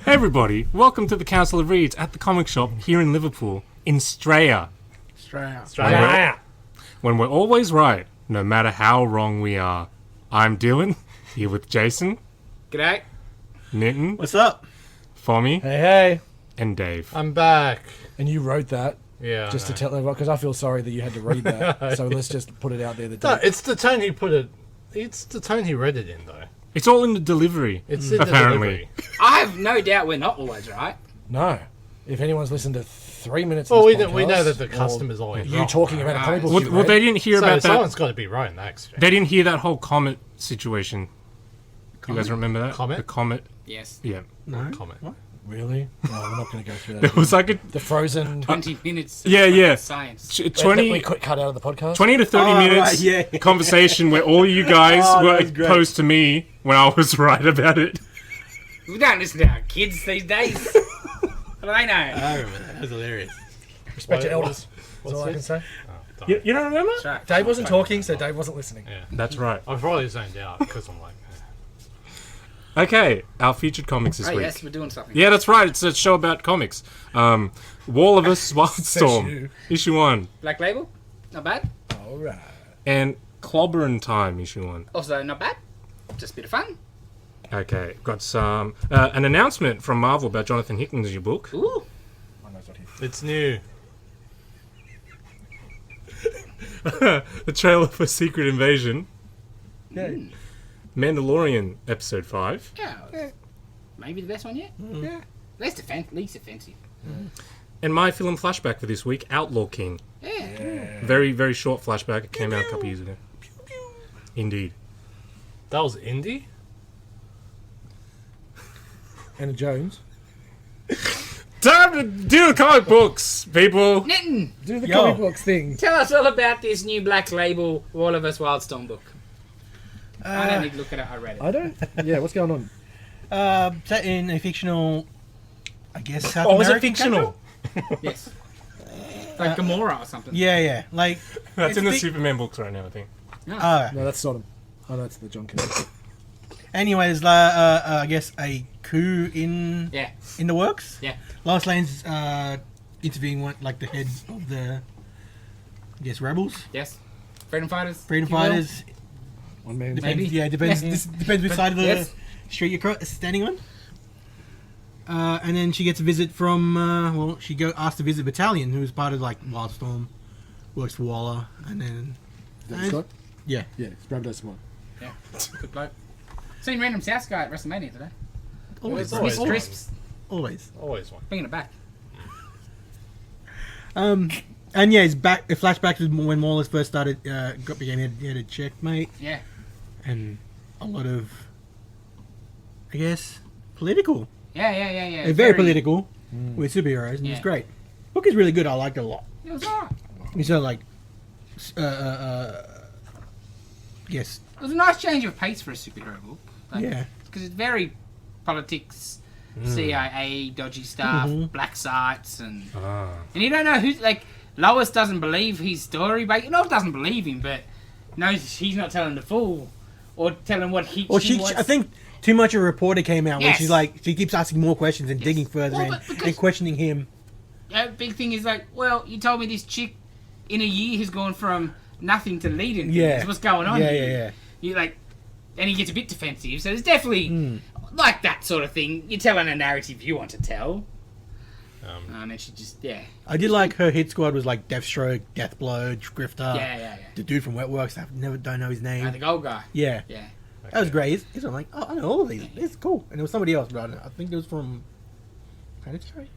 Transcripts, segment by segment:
Hey everybody, welcome to the Council of Reeds at the comic shop here in Liverpool, in Straya. When we're always right, no matter how wrong we are. I'm Dylan, here with Jason. G'day. Nitin. What's up? Fommy. Hey. And Dave. I'm back. And you wrote that just to tell everyone, because I feel sorry that you had to read that. So let's just put it out there. No, it's the tone he put it. It's the tone he read it in, though. It's all in the delivery, It's in apparently. the delivery. I have no doubt we're not always right. No. If anyone's listened to 3 minutes Well, of we this know podcast, that the customer's always you wrong, talking right? about a comic book Well, you well, read. they didn't hear So about someone's that. got to be right in that exchange. They didn't hear that whole comet situation. You guys remember that? Comet? The comet. Yes. Yeah. No comment. What? Really? No, we're not going to go through that. There was like a the Frozen... 20 minutes of yeah. science. 20, we cut out of the podcast? 20 to 30 minutes right, yeah. conversation where all you guys Oh, that were was great. opposed to me when I was right about it. We don't listen to our kids these days. What do they know? I remember that. That was hilarious. Respect your What- elders. That's all I can this? say. Oh, You don't remember? That's right. Dave wasn't talking, so Dave wasn't listening. yeah. That's right. I've probably zoned out because I'm like, Okay, our featured comics this Oh, week. yes, we're doing something. Yeah, that's right. It's a show about comics. Wall of Us, Wildstorm, you. issue 1, Black Label, not bad. All right. and Clobberin Time, issue 1. Also, not bad. Just a bit of fun. Okay, got some an announcement from Marvel about Jonathan Hickman's new book. Ooh. I know what he- it's new. The trailer for Secret Invasion. Yeah. Mandalorian, episode 5. Yeah. Maybe the best one yet. Yeah. Least offensive. And my film flashback for this week, Outlaw King. Yeah. Very, very short flashback. It came out a couple years ago. Indeed. That was indie. Anna Jones. Time to do the comic books, people. Nitin, Do the Yo. comic books thing. tell us all about this new Black Label Wall of Us Wildstorm book. I don't need to look at it. I read it. I don't... Yeah, what's going on? Set in a fictional, I guess, South Oh, is it American fictional? Yes. Like Gamora or something. country? Yeah. Like, That's it's in the big- Superman books right now, I think. No, that's Sodom. Oh, that's the John Kennedy. anyways, I guess a coup in Yeah. the works. Yeah. Lois Lane's interviewing the heads of the, I guess, rebels, Yes. Freedom Fighters. freedom if you will. fighters. One man. Depends, Maybe. Yeah, depends. Yeah. This depends which side of the Yes. street you're standing on. And then she gets a visit from. She asked to visit Battalion, who was part of Wildstorm, works for Waller, and then Is that Scott? yeah, Yeah, it's Brabdo Smart. Yeah. Good bloke. Seen Random South guy at WrestleMania today. always, Always. Miss Crisps. always. Always one. Bringing it back. And yeah, it's back. A flashback to when Wallace first started, became head of Checkmate, Yeah. and a lot of, I guess, political. Yeah. Very political with superheroes, and Yeah. it's great. Book is really good. I liked it a lot. It was alright. It's sort of like, yes, It was a nice change of pace for a superhero book. yeah. Because it's very politics, CIA, dodgy stuff, black sites, and you don't know who's Lois doesn't believe his story, but doesn't believe him, but knows he's not telling the full or telling what he. Well, she she wants. I think too much of a reporter came out when Yes. she's she keeps asking more questions and digging further Well, in but because- and questioning him. Big thing is well, you told me this chick in a year has gone from nothing to leading. Yeah. things. What's going on? Yeah, here? yeah. You and he gets a bit defensive. So there's definitely like that sort of thing. You're telling a narrative you want to tell. And then she just I did like her hit squad was like Deathstroke, Deathblow, Grifter, yeah. the dude from Wetworks. I don't know his name. The gold guy. Yeah, Yeah. that was great. He's like, oh, I know all of these. It's cool. And there was somebody else, but I think it was from Planetary.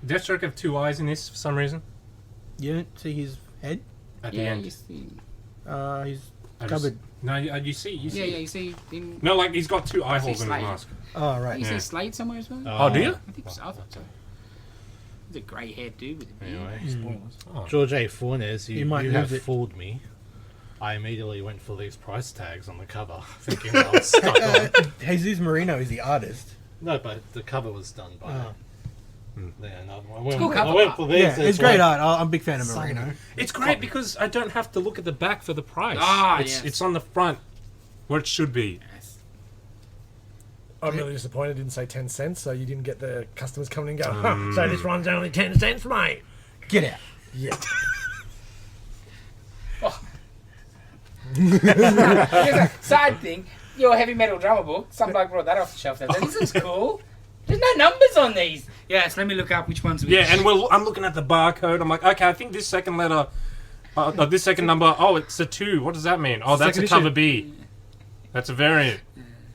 Deathstroke have 2 eyes in this for some reason. You don't see his head. At the Yeah, end. you see. He's I just- covered. No, you see. Yeah, you see him. No, like he's got 2 eye holes in his Slade. mask. Oh right. You Yeah. see Slade somewhere as well? Oh, do you? I think so. I thought so. He's a grey haired dude with a beard. Anyway, Spoilers. George A. Fornes, You you might have lose it. fooled me. I immediately went for these price tags on the cover, thinking I was stuck on. Jesus Marino is the artist. No, but the cover was done by. Oh. Yeah, no, I went, cool cover I went art. for this. Yeah, it's great like- art. I'm a big fan of Marino. It's great because I don't have to look at the back for the price. Ah, it's, yes. it's on the front where it should be. Yes. I'm really disappointed. I didn't say 10 cents, so you didn't get the customers coming and going, so this one's only 10 cents, mate. Get out. Yeah. Side thing, your heavy metal drummer book, some bloke brought that off the shelf. This is cool. There's no numbers on these. Yes, let me look up which ones we Yeah, and I'm looking at the barcode. I'm like, okay, I think this second letter, this second number, it's a 2. What does that mean? Oh, that's Second a cover issue. B. That's a variant.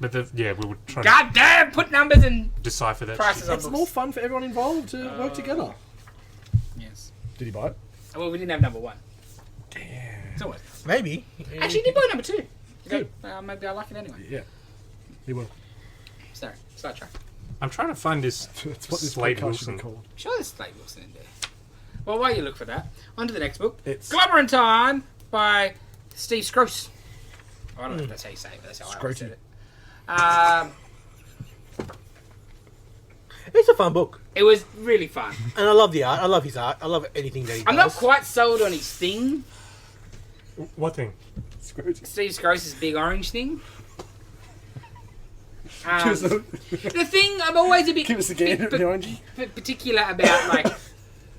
But we were trying God damn, put numbers and to decipher that. prices on It's books. more fun for everyone involved to work together. Yes. Did he buy it? Well, we didn't have number 1. Damn. It's always. Maybe. Actually, he did buy number 2. Good. Maybe I like it anyway. Yeah. He will. Sorry, sidetrack. I'm trying to find this That's what this Slade podcast should be Wilson. called. Sure, there's Slade Wilson in there. Well, while you look for that, on to the next book. It's- Clobberin Time by Steve Scroce. I don't know if that's how you say it, but that's how I always Scroty. said it. It's a fun book. It was really fun. And I love the art. I love his art. I love anything that he I'm does. not quite sold on his thing. What thing? Steve Scroce's big orange thing. Give us a- The thing I'm always a bit Give us again, bit the orangey. particular about, like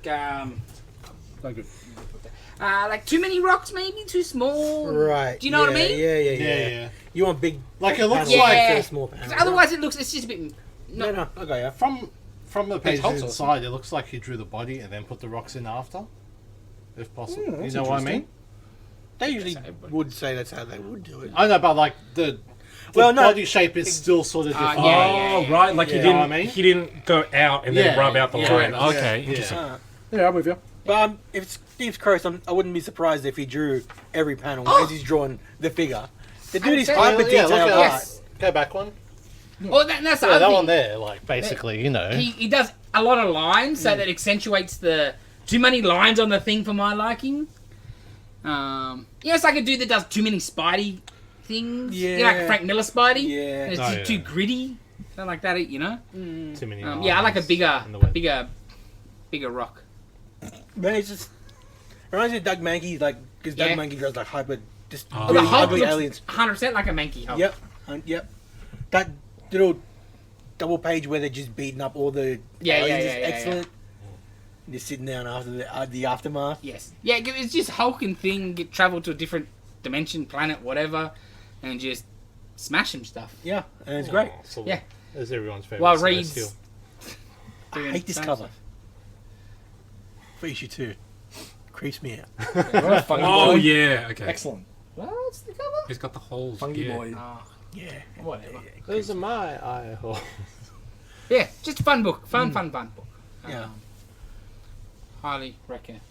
No good. like too many rocks, maybe too small. Right. Do you know what I mean? Yeah. You want big... Like it looks panels like Yeah. instead of small panels. 'Cause otherwise, it's just a bit. No, I got you. from the pages hot sauce. inside, it looks like he drew the body and then put the rocks in after, if possible. You that's know what I mean? They usually would say that's how they would do it. I know, but like the body shape is still sort of different. Oh, right. Like Yeah. he You know didn't. what I mean? He didn't go out and then Yeah, rub out the yeah, line. yeah, Okay, yeah. interesting. Yeah, I'm with you. But if it's Steve Scroce, I wouldn't be surprised if he drew every panel Oh! as he's drawn the figure. The dude is saying- hyper Yeah, detailed look at art. Yes. Go back one. Well, that's the Yeah, other that thing. one there, like basically, you know. He does a lot of lines, so that accentuates the too many lines on the thing for my liking. It's like a dude that does too many Spidey things. You know, like Yeah. Frank Miller Spidey. Yeah. And it's Oh, too, yeah. too gritty. Something like that, you know. Too many. Yeah, I like a lines bigger, in the web. bigger rock. Man, it's just reminds me of Doug Mankey, like because Yeah. Doug Mankey draws like hyper, just Oh. The really Hulk ugly looks aliens. 100% like a Mankey Hulk. Yep, yep. That little double page where they're just beating up all the aliens is excellent. Just sitting down after the aftermath. Yes. Yeah, it's just Hulk and Thing travel to a different dimension, planet, whatever, and just smash him stuff. Yeah, and it's great. So Yeah. It's everyone's favorite. While Celestial. Reed's I hate this same cover stuff. for issue 2. Creeps me out. Fungi Oh boy. yeah. Okay. Excellent. What's the cover? He's got the holes. Fungi yeah. boy. Oh, Yeah. whatever. Those are my eye holes. Yeah, just a fun book. Fun book. Yeah. Highly recommend.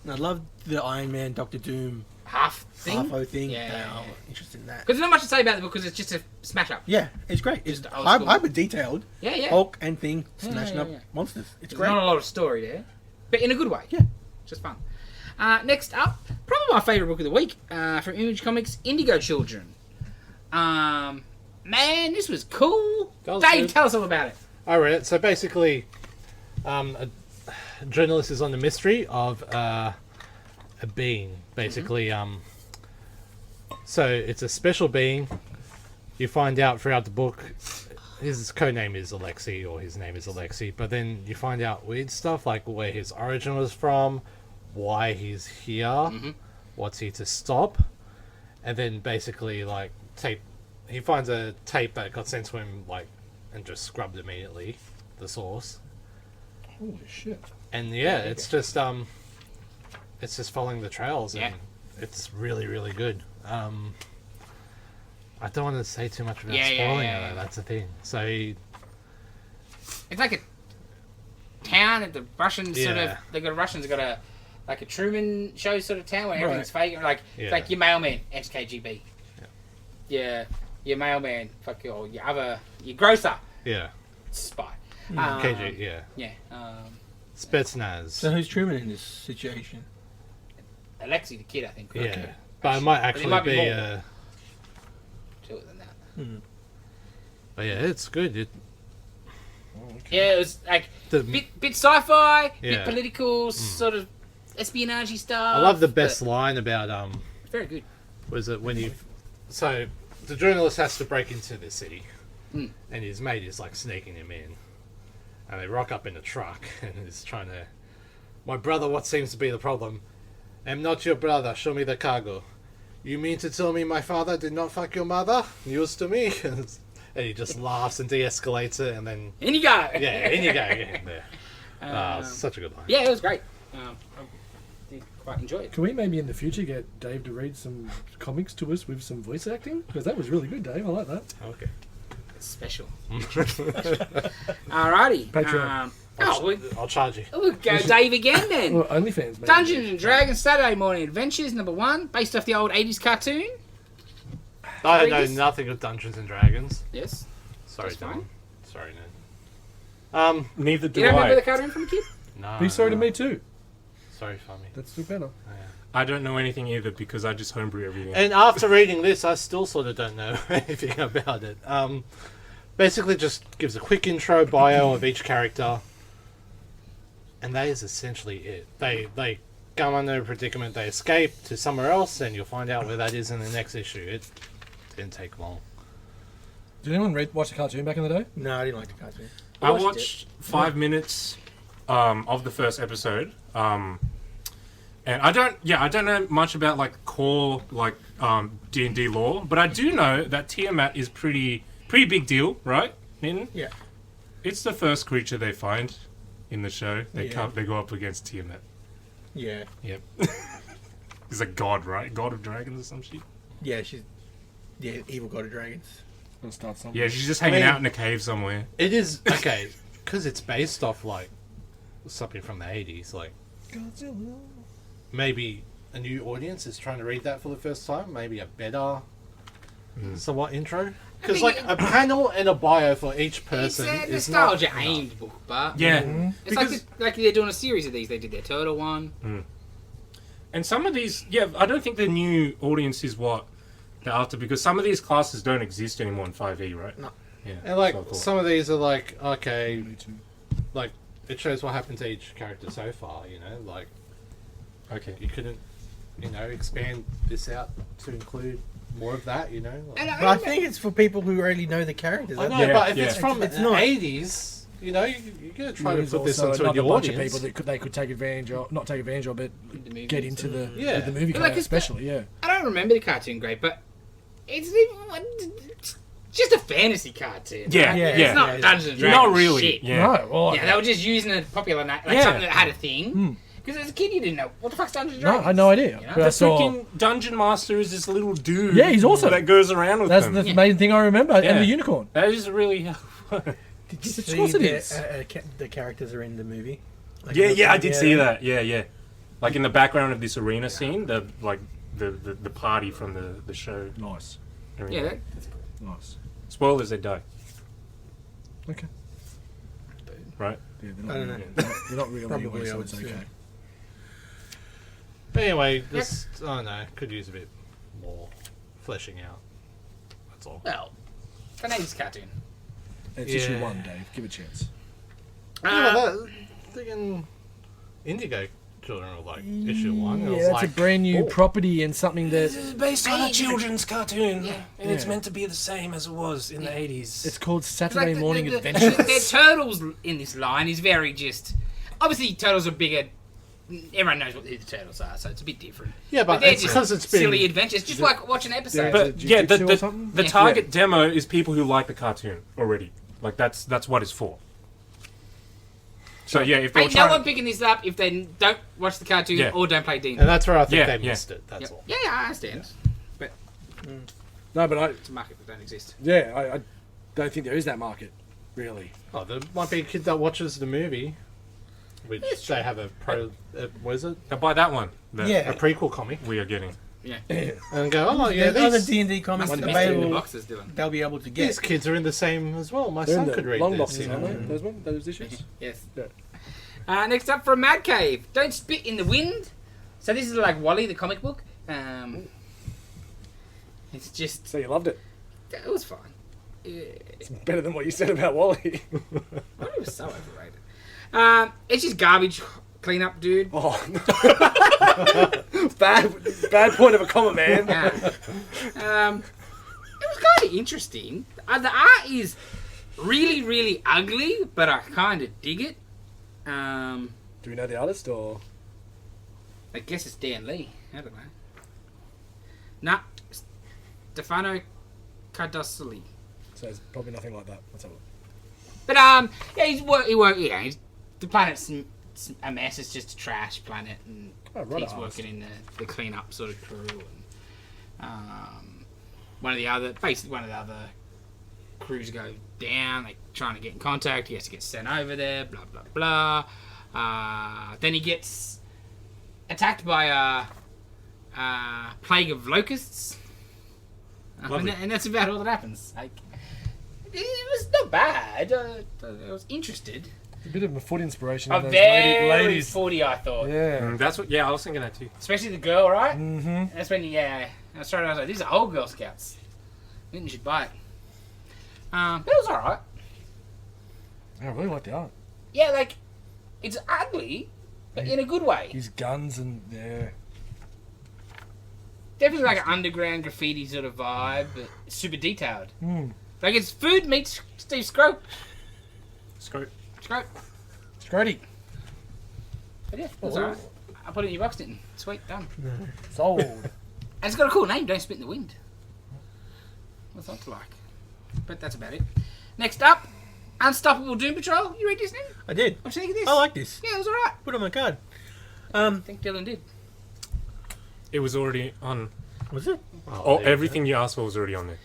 And I love the Iron Man, Doctor Doom, Half thing? Half-O thing. Yeah. I'm interested in that. Because there's not much to say about the book because it's just a smash up. Yeah, it's great. It's Just old school. hyper detailed. Yeah, yeah. Hulk and Thing Yeah, smashing yeah, up yeah. monsters. It's There's great. not a lot of story there, but in a good way. Yeah. Just fun. Next up, probably my favourite book of the week from Image Comics, Indigo Children. Man, this was cool. That was Dave, good. tell us all about it. I read it. So basically, a journalist is on the mystery of a being. Basically, so it's a special being. You find out throughout the book, his codename is Alexei, or his name is Alexei. But then you find out weird stuff like where his origin was from, why he's here, what's he to stop, and then basically like tape. He finds a tape that got sent to him like. And just scrubbed immediately, the source. Holy shit. And yeah, it's just following the trails, and Yeah. it's really, really good. I don't want to say too much about Yeah, yeah, spoiling yeah, it. yeah. That's the thing. So he, It's like a town that the Russians sort of. Yeah. They got Russians got a like a Truman Show sort of town where everything's fake. Like Yeah. it's like your mailman, ex-KGB. Yeah. Your mailman, fuck your grocer, yeah, spy. KG, yeah, Yeah. Spetsnaz, So who's Truman in this situation? Alexei the kid, I think. yeah. Okay. But it might actually might be be. more. To it than that. But yeah, it's good. Yeah, it was like The- bit sci-fi, Yeah. bit political, sort of espionage stuff. I love the but best line about Very good. was it when you so the journalist has to break into the city, Mm. and his mate is like sneaking him in, and they rock up in a truck and is trying to. My brother, what seems to be the problem? I'm not your brother. Show me the cargo. You mean to tell me my father did not fuck your mother? News to me. And he just laughs and de-escalates it, and then In you go. yeah, in you go. Yeah, there. Such a good line. Yeah, it was great. I did quite enjoy it. Can we maybe in the future get Dave to read some comics to us with some voice acting? Because that was really good, Dave. I like that. Okay. It's special. Alrighty. Patreon. I'll charge you. We'll go Dave again then. Well, OnlyFans, maybe. Dungeons and Dragons Saturday Morning Adventures #1, based off the old 80s cartoon. I know Readers? nothing of Dungeons and Dragons. Yes. Sorry, That's Dan. fine. Sorry, Ned. Neither do You don't remember I. the cartoon from a kid? No. Be sorry to me too. Sorry for me. That's still better. I don't know anything either because I just homebrew everything. And after reading this, I still sort of don't know anything about it. Basically, just gives a quick intro bio of each character, and that is essentially it. They come under a predicament, they escape to somewhere else, and you'll find out where that is in the next issue. It didn't take long. Did anyone watch the cartoon back in the day? No, I didn't like the cartoon. I watched 5 minutes of the first episode, and I don't know much about like core like D&D lore, but I do know that Tiamat is pretty big deal, right? Nitin? Yeah. It's the first creature they find in the show. They Yeah. they go up against Tiamat. Yeah. Yep. He's a god, right? God of dragons or some shit. Yeah, she's... Yeah, evil god of dragons. We'll start something. Yeah, she's just hanging mean- out in a cave somewhere. It is okay because it's based off like something from the 80s. Like Godzilla. maybe a new audience is trying to read that for the first time. Maybe a better, somewhat intro. Because like a panel and a bio for each person It's a is not nostalgia enough. aimed book, but Yeah. it's like they're doing a series of these. They did their turtle one. And some of these, yeah, I don't think the new audience is what they're after because some of these classes don't exist anymore in 5e, right? No. Yeah. And like so I thought. some of these are like okay, Me too. like it shows what happened to each character so far. You know, like Okay. you couldn't, expand this out to include more of that. You know. Like, And But I think it's for people who already know the characters. I know, Yeah, but if yeah. it's from It's the not. 80s, you gotta try to There's put this also into another your bunch audience. of people that could take advantage of, not take advantage of, but movies. get into the Yeah. with the movie But, like, cover, it's the- especially. Yeah. I don't remember the cartoon great, but it's just a fantasy cartoon. Yeah, right? yeah, It's not yeah. Dungeons and Not Dragons really. shit. Yeah. No, well, Yeah, they were just using a popular name, like Yeah. something that had a thing. Because as a kid, you didn't know what the fuck's Dungeons and no, Dragons. I had no idea. You know? But I The saw. freaking dungeon master is this little dude. Yeah, he's awesome. That goes around with That's them. the main thing I remember, Yeah. and the unicorn. That is really. Did you Of see course it the, is. the characters are in the movie? Like, Yeah, I did see that. Yeah. Like in the background of this arena scene, the party from the show. Nice, Yeah, nice. Spoilers, they die. Okay. Right? Yeah, I don't know. They're not really Probably, away, I so would it's assume. okay. But anyway, this I don't know, could use a bit more fleshing out. That's all. well, it's an 80s cartoon. It's Yeah. issue 1, Dave. Give it a chance. Yeah, that freaking Indigo Children were like issue 1. It was Yeah, that's like, a brand new oh. property and something This that is based on a children's cartoon, and it's Yeah. meant to be the same as it was in the 80s. it's called Like Saturday Morning the Adventures. turtles in this line is very just. Obviously, turtles are bigger. Everyone knows who the turtles are, so it's a bit different. Yeah, but they're it's just because it's been silly adventures, just like watching an episode. But Is it yeah, jujitsu or something? the Yeah. target demo is people who like the cartoon already. Like that's what it's for. So yeah, if they were Ain't no one trying, picking this up if they don't watch the cartoon Yeah. or don't play D&D. and that's where I think Yeah, they yeah. missed it. That's all. Yeah, I understand. But No, but it's a market that don't exist. I don't think there is that market, really. Oh, there might be a kid that watches the movie, which they have a what is it? now buy that one. That Yeah. A prequel comic, Mm. we are getting. Yeah. and go, oh yeah, There's other these, D&D comics Must have missed it in the available. boxes, Dylan. They'll be able to get. these kids are in the same as well. My They're in son the could read long this. boxes, You aren't know? they? Those issues? Yes. Yeah. Next up from Mad Cave. Don't spit in the wind. So this is like Wally, the comic book. It's just... So you loved it. It was fine. It's better than what you said about Wally. Wally was so overrated. It's just garbage cleanup, dude. Oh, bad point of a comment, man. It was kind of interesting. The art is really, really ugly, but I kind of dig it. Do we know the artist or? I guess it's Dan Lee. I don't know. Nah, Stefano Cardosoli. So it's probably nothing like that. Let's have a look. But he's the planet's a mess. It's just a trash planet, and he's working in the cleanup sort of crew. And one of the other crews go down. They're trying to get in contact. He has to get sent over there. Blah blah blah. Then he gets attacked by a plague of locusts, and that's about all that happens. Like, it was not bad. I was interested. A bit of a foot inspiration. A very ladies. Footy, I thought. Yeah. That's what. Yeah, I was thinking that too. Especially the girl, right? Mm-hmm. That's when, I was like, these are old Girl Scouts. I think you should buy it. But it was alright. I really like the art. Yeah, like, it's ugly, but in a good way. His guns and Definitely like an underground graffiti sort of vibe, but super detailed. Mm. Like, it's food meets Steve Scrope. Scrope. Scrotty. But yeah, that's alright. I put it in your box, didn't? Sweet, done. Sold. And it's got a cool name, Don't Spit in the Wind. What's that like? But that's about it. Next up, Unstoppable Doom Patrol. You read this name? I did. What do you think of this? I like this. Yeah, it was alright. Put it on my card. I think Dylan did. It was already on. Was it? Oh, everything you asked for was already on there.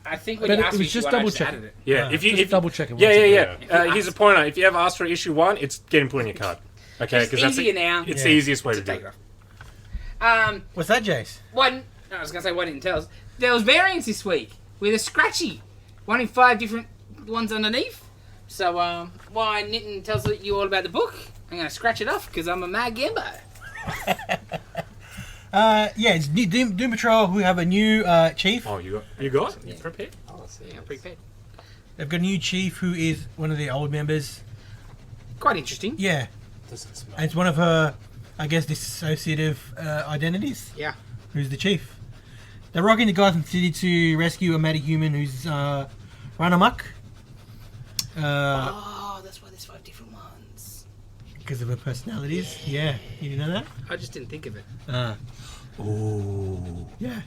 I think when But you it asked was me just to, double I just check. added it. Yeah, if double check it. Yeah. Here's a pointer. If you ever ask for issue 1, it's getting put on your card. Okay, It's easier now. It's the easiest way to do Take it. it off. What's that, Jace? I was going to say one didn't tell us. There was variants this week with a scratchy. 1 in 5 different ones underneath. So while Nitin tells you all about the book, I'm going to scratch it off because I'm a mad Gambo. It's Doom Patrol who have a new chief. Oh, you got? You prepared? Yeah, I'm prepared. They've got a new chief who is one of the old members. Quite interesting. Yeah. Doesn't smell. And it's one of her, I guess, dissociative identities. Yeah. Who's the chief. They're rocking to Gotham City to rescue a metahuman who's run amok. That's why there's 5 different ones. Because of her personalities. Yeah. You didn't know that? I just didn't think of it. Ooh. Yeah.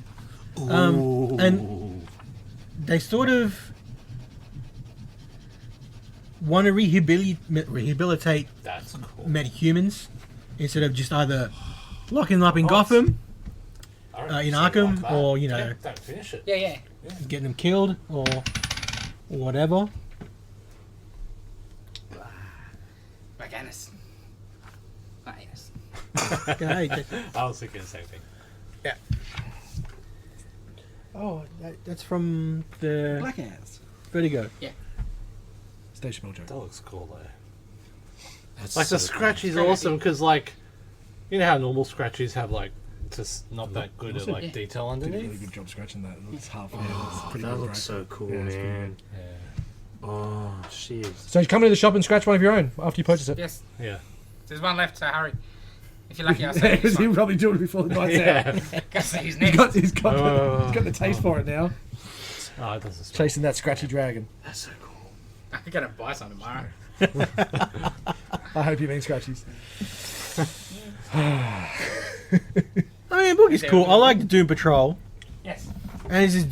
And they sort of want to rehabilitate That's cool. metahumans instead of just either locking them up in Gotham, in Arkham, or Don't finish it. Yeah. getting them killed or whatever. Like Annis. Not Annis. Okay, I was thinking the same thing. yeah. Oh, that's from the Black ass. Vertigo. Station Mojo. That looks cool though. That's Like the so scratch is awesome because, like, you know how normal scratchies have like just not that good at like detail Did a really underneath. good job scratching that. It looks half. Oh, pretty that good, looks right? so cool, Yeah, it's pretty man. Oh, shit. So you come into the shop and scratch one of your own after you purchase it. Yes. Yeah. There's one left, so hurry. If you're lucky, I'll say this He'll one. probably do it before the night's out. Yeah. Gotta say his He's name. got the taste for it now. Oh, it doesn't smell. Chasing that scratchy dragon. That's so cool. I'm gonna buy some tomorrow. I hope you mean scratchies. I mean, the book is cool. I like the Doom Patrol, Yes. and it's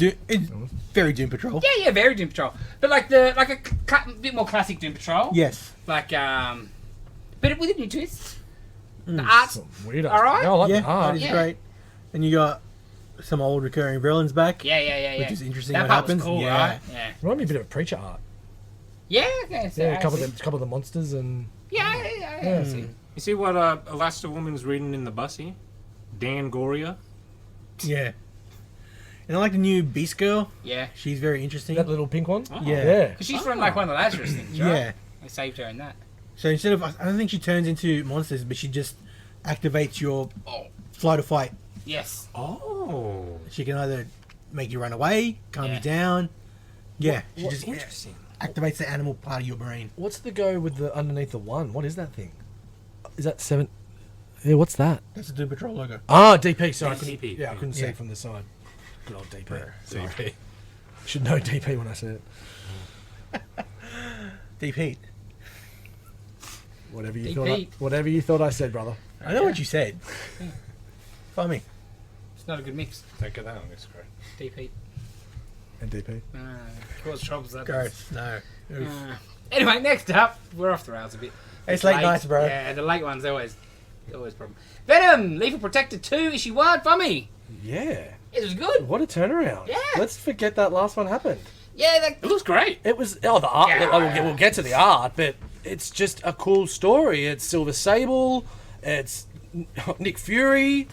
very Doom Patrol. Yeah, very Doom Patrol. But like a bit more classic Doom Patrol. Yes. Like but with a new twist. The art's Weird. Alright. I like Yeah, the art. that is Yeah. great. And you got some old recurring villains back. yeah. Which is interesting That what part happens. was cool, Yeah. right? Yeah. Remind me a bit of Preacher art. Yeah, okay. So Yeah, I a couple see. of the monsters and Yeah. I see. You see what Elastic Woman's reading in the bussy? Dan Goria. Yeah. And I like the new Beast Girl. Yeah. She's very interesting. that little pink one. Yeah. Yeah. Because she's from like one of the Lazarus things, right? Yeah. They saved her in that. So instead of, I don't think she turns into monsters, but she just activates your flight or fight. Yes. Oh. She can either make you run away, calm Yeah. you down. Yeah. She just Interesting. activates the animal part of your brain. What's the go with the underneath the one? What is that thing? Is that 7? Yeah, what's that? That's the Doom Patrol logo. Ah, DP. Sorry, I couldn't, DP. yeah, I couldn't see Yeah. it from the side. Good old DP. Sorry. CP. Should know DP when I say it. Deep Heat. Whatever you Deep thought. heat. Whatever you thought I said, brother. I know what you said. Funny. It's not a good mix. Don't get that on this screen. Deep heat. And DP. Cause troubles. That Gross. No. Anyway, next up, we're off the rails a bit. It's late nights, bro. Yeah, the late ones always a problem. Venom, Lethal Protector 2, issue 1 for me. Yeah. It was good. What a turnaround. Yeah. Let's forget that last one happened. Yeah, It looks great. It was the art. Yeah. We'll get to the art, but it's just a cool story. It's Silver Sable. It's Nick Fury.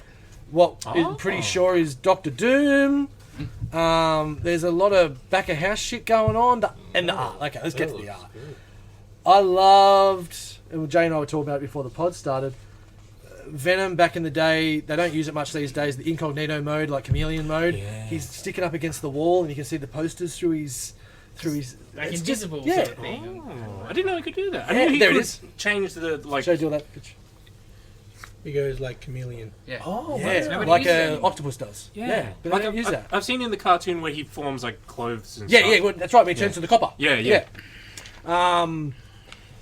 I'm pretty sure is Doctor Doom. There's a lot of back of house shit going on, and the art. Okay, let's get to the art. I loved. Jay and I were talking about it before the pod started. Venom back in the day, they don't use it much these days. The incognito mode, like chameleon mode, he's sticking up against the wall, and you can see the posters through his. Like it's invisible just, sort of thing. Oh, I didn't know he could do that. I Yeah, knew he there it could is. change the like. Show you all that picture. He goes like chameleon. Yeah. Oh, Nobody yeah, like uses it an anymore. octopus does. Yeah, but like they don't use that. I've seen in the cartoon where he forms like clothes and Yeah, stuff. yeah, well, that's right. When he turns to the copper. Yeah.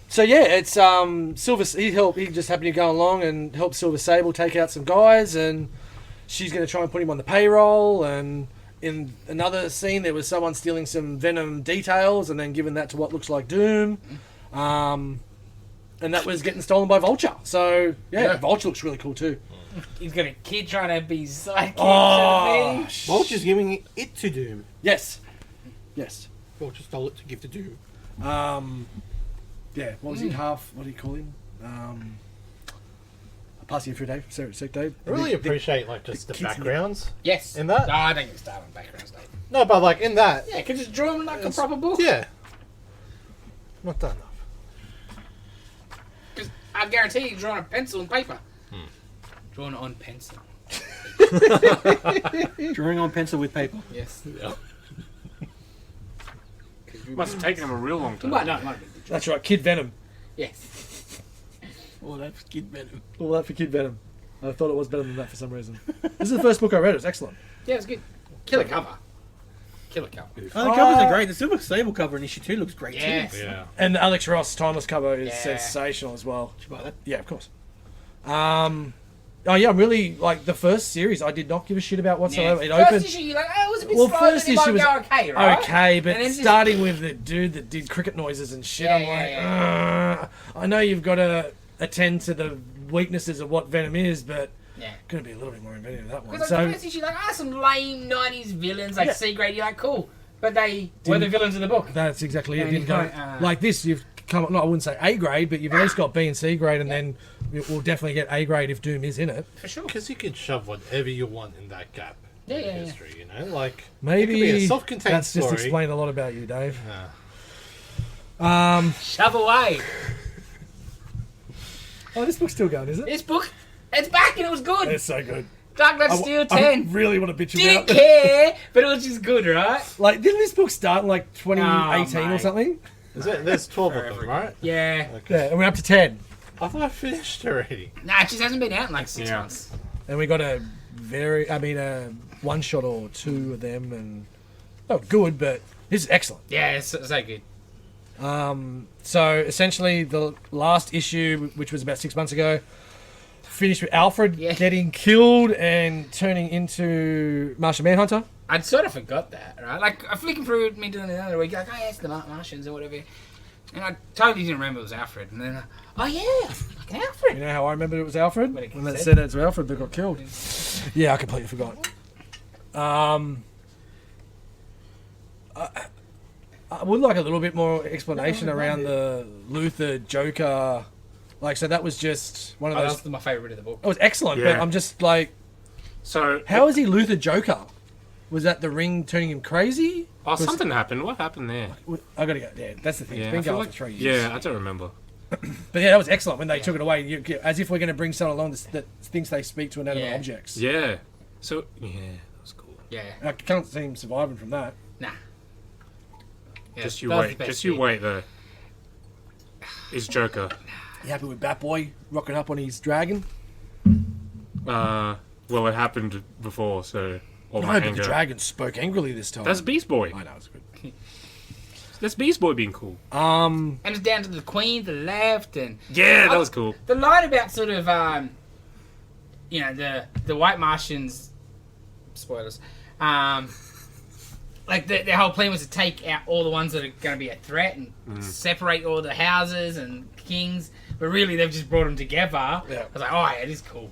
So yeah, it's Silver. He just happened to go along and help Silver Sable take out some guys, and she's going to try and put him on the payroll. And in another scene, there was someone stealing some Venom details and then giving that to what looks like Doom. And that was getting stolen by Vulture. So yeah, Vulture looks really cool too. He's got a kid trying to be sidekick. Oh, Vulture's giving it to Doom. yes. Vulture stole it to give to Doom. Yeah, what was he? What do you call him? Passing through Dave, sick Dave. I really appreciate like just the kids in the- backgrounds. Yes. In that? No, I don't get started on backgrounds, Dave. No, but like in that, Yeah, because it's drawn like a proper book. yeah, not done enough. 'Cause I guarantee you're drawing on pencil and paper. Drawn on pencil. Drawing on pencil with paper. Yes. Must have taken him a real long You time. might not. Might be. That's right, Kid Venom. Yes. Oh, that's Kid Venom. All that for Kid Venom. I thought it was better than that for some reason. This is the first book I read. It was excellent. Yeah, it's good. Killer cover. Killer cover. Oh, the covers are great. The Silver Sable cover in issue 2 looks great Yes. too. Yeah. And the Alex Ross Timeless cover is Yeah. sensational as well. Did you buy that? Yeah, of course. Oh yeah, I'm really like the first series. I did not give a shit about whatsoever. It First opened. issue, you're like, oh, it was a bit Well, slow, first but it issue was might go okay, right? Okay, but And then just- starting with the dude that did cricket noises and shit, I'm like, I know you've got to attend to the weaknesses of what Venom is, but Yeah. going to be a little bit more inventive in that one. Because So like, the first issue, like, some lame 90s villains, like Yeah. C-grade, you're like, cool. But they were the villains of the book. that's exactly it. And Didn't you're go like, like this. You've come, no, I wouldn't say A grade, but you've at least got B and C grade, and then we'll definitely get A grade if Doom is in it. For sure. Because you can shove whatever you want in that gap. Yeah, in yeah, yeah. history, you know, like Maybe it could be a self-contained that's story. just explained a lot about you, Dave. Yeah. Shove away. Oh, this book's still going, is it? This book, it's back and it was good. It's so good. Dark Knight Steel 10. I really want to bitch Didn't about it. care, but it was just good, right? Like, didn't this book start in like 2018 or mate. something? Is it? There's 12 of them, right? Yeah. Yeah, and we're up to 10. I thought I finished already. Nah, it just hasn't been out in like 6 Yeah. months. And we got a one shot or two of them, and not good, but this is excellent. Yeah, it's so good. So essentially, the last issue, which was about 6 months ago, finished with Alfred Yeah. getting killed and turning into Martian Manhunter. I'd sort of forgot that, right? Like, I'm flicking through me doing it the other week, like, oh, yeah, it's the Martians or whatever. And I totally didn't remember it was Alfred. And then, oh, yeah, fucking Alfred. You know how I remembered it was Alfred? When it When they said- said it's Alfred that got killed. Yeah, I completely forgot. I would like a little bit more explanation around the Luther Joker. Like, so that was just one of Oh, those. that's my favourite of the book. It was excellent, but Yeah. I'm just like, So how is he Luther Joker? Was that the ring turning him crazy? Oh, something happened. What happened there? I gotta go. Yeah, that's the thing. Yeah, It's I been feel going like, for 3 years. yeah, I don't remember. But yeah, that was excellent when they took it away. As if we're going to bring someone along that thinks they speak to inanimate Yeah. objects. Yeah. So yeah, that was cool. Yeah. I can't see him surviving from that. Nah. Yeah, Just you that was the wait. best Just you bit. wait though. Is Joker? You happy with Batboy rocking up on his dragon? Well, it happened before, so all No, my but anger. the dragon spoke angrily this time. That's Beast Boy. I know, it's good. That's Beast Boy being cool. And it's down to the Queen, the left, and Yeah, that was cool. the line about sort of you know, the White Martians. Spoilers. Like their whole plan was to take out all the ones that are going to be a threat and separate all the houses and kings, but really they've just brought them together. Yeah. I was like, oh yeah, it is cool.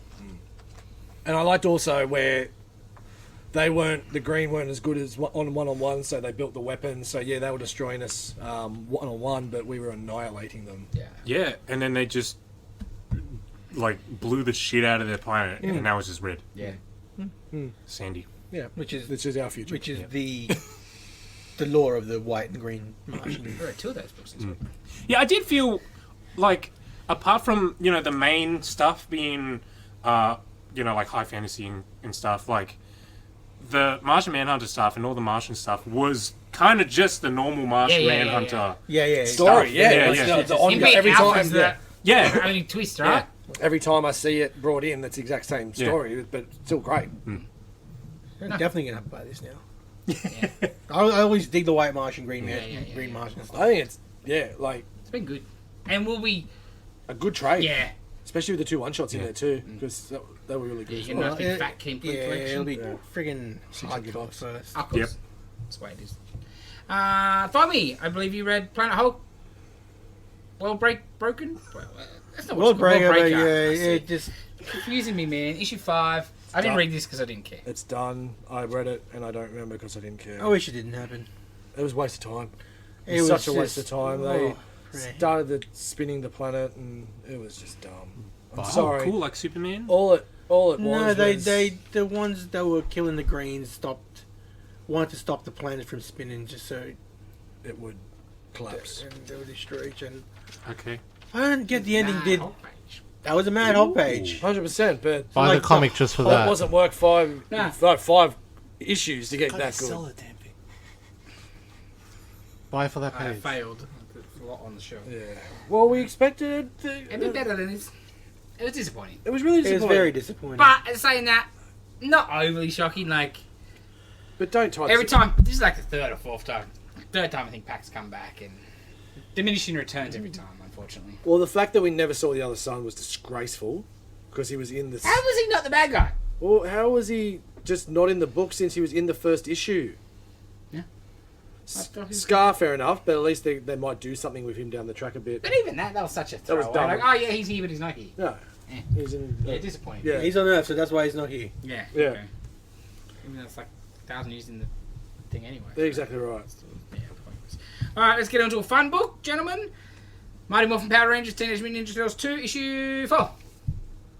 And I liked also where the Green weren't as good as one-on-one, so they built the weapons. So yeah, they were destroying us one-on-one, but we were annihilating them. Yeah. Yeah, and then they just like blew the shit out of their planet, and now it's just red, Yeah. sandy. Yeah, Which is this is our future. which is the lore of the white and green Martian. I read 2 of those books this week. Yeah, I did feel like, apart from the main stuff being, like high fantasy and stuff, like the Martian Manhunter stuff and all the Martian stuff was kind of just the normal Martian Yeah, yeah, yeah, Manhunter. Yeah. story. Yeah, Yeah, yeah. it's the Him ongoing- being every Alpha time. is Yeah. Yeah, the only twist, right? Every time I see it brought in, that's the exact same story, but still great. I'm definitely gonna have to buy this now. I always dig the white Martian, green Yeah. Martian stuff. I think it's like It's been good. And will we? a good trade. Yeah. Especially with the 2 one-shots in there too, because they were really good. Yeah, as you well. know, big fat King Yeah, collection. it'll be Yeah. friggin' hard to $600 box first. Of course. Yep. That's the way it is. Tommy, I believe you read Planet Hulk. Broken? Well, that's not what it's called. Worldbreaker, but Worldbreaker. yeah, That's it. it just Confusing me, man. Issue 5. I didn't read this because I didn't care. It's done. I read it and I don't remember because I didn't care. I wish it didn't happen. It was a waste of time. It It was was such a waste of just- time. They oh, right. started spinning the planet and it was just dumb. I'm oh, sorry. cool, like Superman. All it was No, was the ones that were killing the greens wanted to stop the planet from spinning just so it would collapse. and they would destroy each other. Okay. I don't get the ending. Nah, Hulk page. That was a Mad Hulk page. 100%, but Buy like the comic just for it that. wasn't worth five issues to get that good. Sell the damn thing. Buy for that I page. failed a lot on the show. Yeah. Well, we expected It did better than this. It was disappointing. It was really It was disappointing. very disappointing. But saying that, not overly shocking. Like But don't try every to... time, this is like the third or fourth time. Third time I think Pax come back and diminishing returns every time. Unfortunately, Well, the fact that we never saw the other son was disgraceful because he was in the... how was he not the bad guy? Well, how was he just not in the book since he was in the first issue? Yeah. I thought he was- Scar, fair enough, but at least they might do something with him down the track a bit. But even that was such a That was throwaway. dumb. Like, oh yeah, he's here, but he's not here. No. Eh. He's in... Yeah, disappointing. Yeah. He's on Earth, so that's why he's not here. Yeah. Yeah. Okay. Even though it's like 1,000 years in the thing anyway. You're exactly right. Yeah, pointless. All right, let's get on to a fun book, gentlemen. Mighty Morphin Power Rangers Teenage Mutant Ninja Turtles 2, issue 4.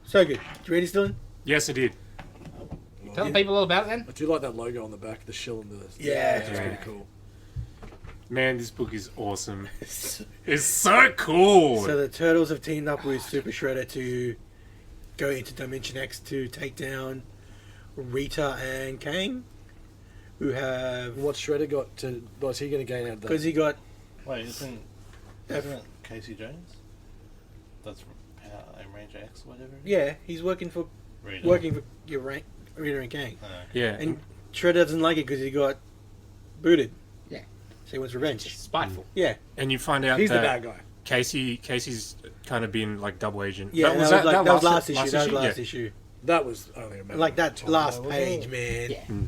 So good. You ready, Dylan? Yes, I did. Tell the people all about it then. I do like that logo on the back, the shill and the... Yeah. It's pretty cool. Man, this book is awesome. It's so cool. So the Turtles have teamed up with Super Shredder to go into Dimension X to take down Rita and Kang, who have... What's Shredder got to... What's he going to gain out of that? Because he got... Wait, isn't Casey Jones? That's from Ranger X or whatever. Yeah, he's working for Rita. your rank, Rita and Kang. Oh, okay. Yeah. And Shredder doesn't like it because he got booted. Yeah. So he wants revenge. Spiteful. Yeah. And you find out He's the that bad guy. Casey's kind of been like double agent. Yeah, that was last issue. That was last Yeah. issue. That was only a matter Like of that time, last though, wasn't page, it? man.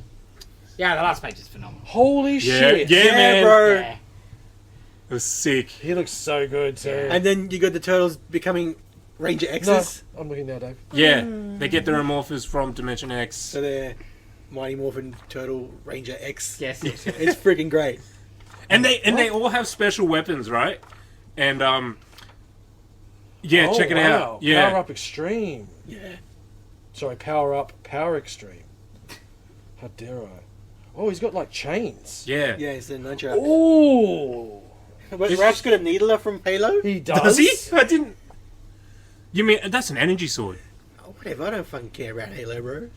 Yeah. Yeah, the last page is phenomenal. Holy Yeah, shit. yeah, man. bro. Yeah. It was sick. He looks so good too. And then you got the Turtles becoming Ranger No, X's. I'm looking now, Dave. Yeah, they get their Amorphous from Dimension X. So they're Mighty Morphin Turtle Ranger X. Yes, yes, yes. It's freaking great. And they all have special weapons, right? And yeah, Oh, check it wow. out. Yeah. Power Up Extreme. Yeah. Sorry, Power Up, Power Extreme. How dare I? Oh, he's got like chains. Yeah. Yeah, it's the nunchuck. Oh, But Raph's got a needler from Halo? he does. Does he? I didn't. You mean that's an energy sword? Oh, whatever, I don't fucking care about Halo, bro.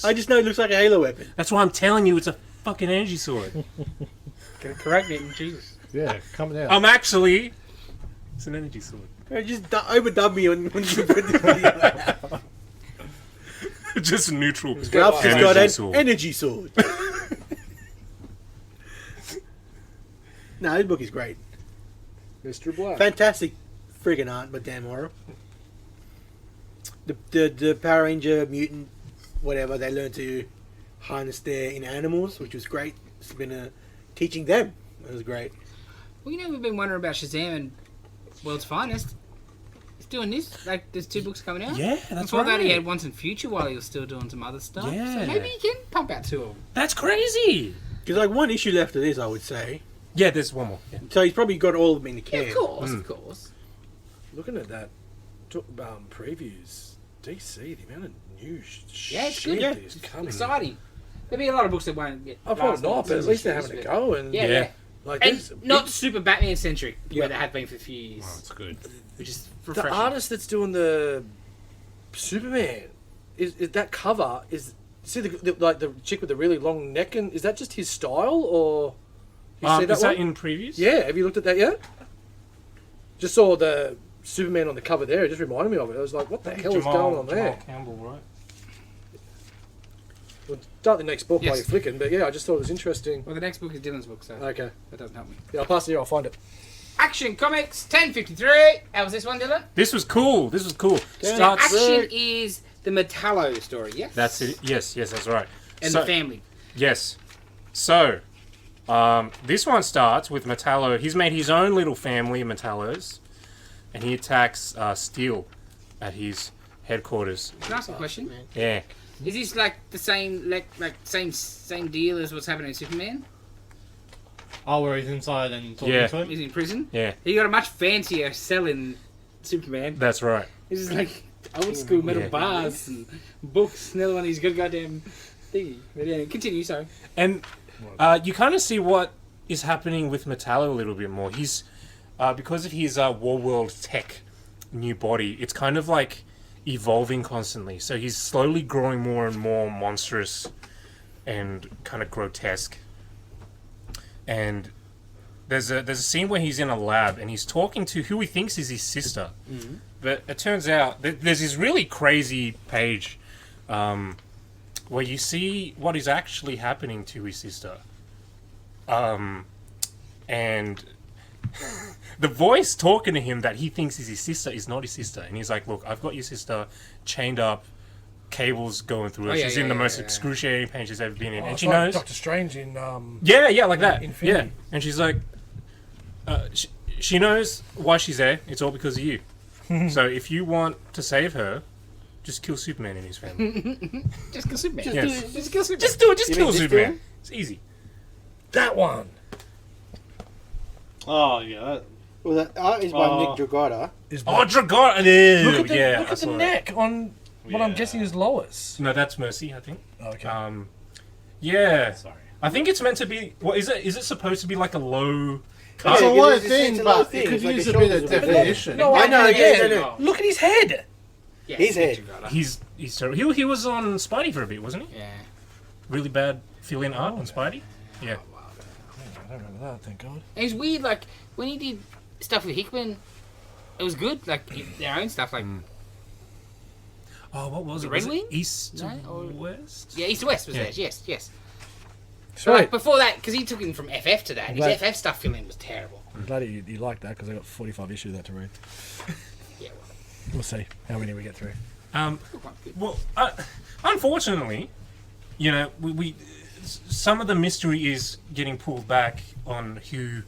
I just know it looks like a Halo weapon. That's why I'm telling you, it's a fucking energy sword. Correct me, Jesus. Yeah, come down. Actually, it's an energy sword. Bro, just overdub me when you put this video out. Just neutral. Ralph's just got Energy an sword. energy sword. No, this book is great. Mr. Black. Fantastic friggin' art, but damn horror. The Power Ranger mutant, whatever, they learn to harness their inner animals, which was great. It's been teaching them. It was great. Well, you know, we've been wondering about Shazam and World's Finest. He's doing this. Like, there's 2 books coming out. Yeah, that's Before that, he right. had Once and Future while he was still doing some other stuff. Yeah. So maybe he can pump out 2 of them. That's crazy. There's like one issue left of this, I would say. Yeah, there's one more. Yeah. So he's probably got all of them in the Yeah, can. of course, of course. Looking at that previews, DC, the amount of new Yeah, it's shit good. is coming. Exciting. There'll be a lot of books that won't get. I probably last not, but at least they're issues, having a but- go. And Yeah, Yeah. yeah. like this, And not super Batman centric, Yeah. where they have been for a few years. Oh, that's good. Which is the refreshing. artist that's doing the Superman is that cover is see the like the chick with the really long neck, and is that just his style or you see that Is that one? in previews? Yeah, have you looked at that yet? Just saw the Superman on the cover there. It just reminded me of it. I was like, what the hell is going on there? Jamal Campbell, right? We'll start the next book while Yes. you're flicking, but yeah, I just thought it was interesting. Well, the next book is Dylan's book, so Okay. that doesn't help me. Yeah, I'll pass it here, I'll find it. Action Comics 1053. How was this one, Dylan? This was cool. Starts. Action is the Metallo story, yes? That's it. Yes, that's right. And So- the family. Yes. So, this one starts with Metallo. He's made his own little family of Metallos, and he attacks Steel at his headquarters. Can I ask a question? Yeah. Is this like the same same deal as what's happening in Superman? Oh, where he's inside and talking Yeah. to him? He's in prison? Yeah, He got a much fancier cell in Superman. that's right. This is like old school metal Yeah. bars and books. Another one, he's got a goddamn thingy. But yeah, continue, sorry. And you kind of see what is happening with Metallo a little bit more. He's because of his War World tech new body, it's kind of like evolving constantly. So he's slowly growing more and more monstrous and kind of grotesque. And there's a scene where he's in a lab and he's talking to who he thinks is his sister. Mm-hmm. But it turns out there's this really crazy page where you see what is actually happening to his sister. And the voice talking to him that he thinks is his sister is not his sister. And he's like, look, I've got your sister chained up, cables going through her. Oh, yeah, She's yeah, in the yeah, most yeah. excruciating pain she's ever been in. and it's she like knows. Doctor Strange in Yeah, like that. Infinity. Yeah. And she's like, she knows why she's there. It's all because of you. So if you want to save her, just kill Superman and his family. Just kill Superman. Yes. Just kill Superman. Just do it. Just You kill mean this Superman. film? It's easy. that one. Oh yeah. Well, that art is by Oh. Nick Dragotta. Is Oh, Dragon! look at the, yeah, look I at saw the that. neck on what I'm Yeah. guessing is Lois. No, that's Mercy, I think. Okay. Yeah. Sorry. I think it's meant to be. What is it? Is it supposed to be like a low? It's a Yeah, low it's thing, a low but thing. it could It's like use the a bit of shoulders a bit. definition. no, I know, yeah, yeah. Look at his head. Yeah, His head. He's terrible. He was on Spidey for a bit, wasn't he? Yeah. Really bad fill-in art on Spidey. Yeah. I don't remember that. Thank God. And it's weird, like, when he did stuff with Hickman, it was good, like, their own stuff, like, Oh, what was The it? Red Was it Wing? East to No, or- West? yeah, East to West was Yeah. theirs, yes. But, Sweet. like, before that, because he took him from FF to that, and his Right. FF stuff fill-in was terrible. I'm glad you like that because I got 45 issues of that to read. Yeah, We'll see how many we get through. Well, unfortunately, you know, we some of the mystery is getting pulled back on who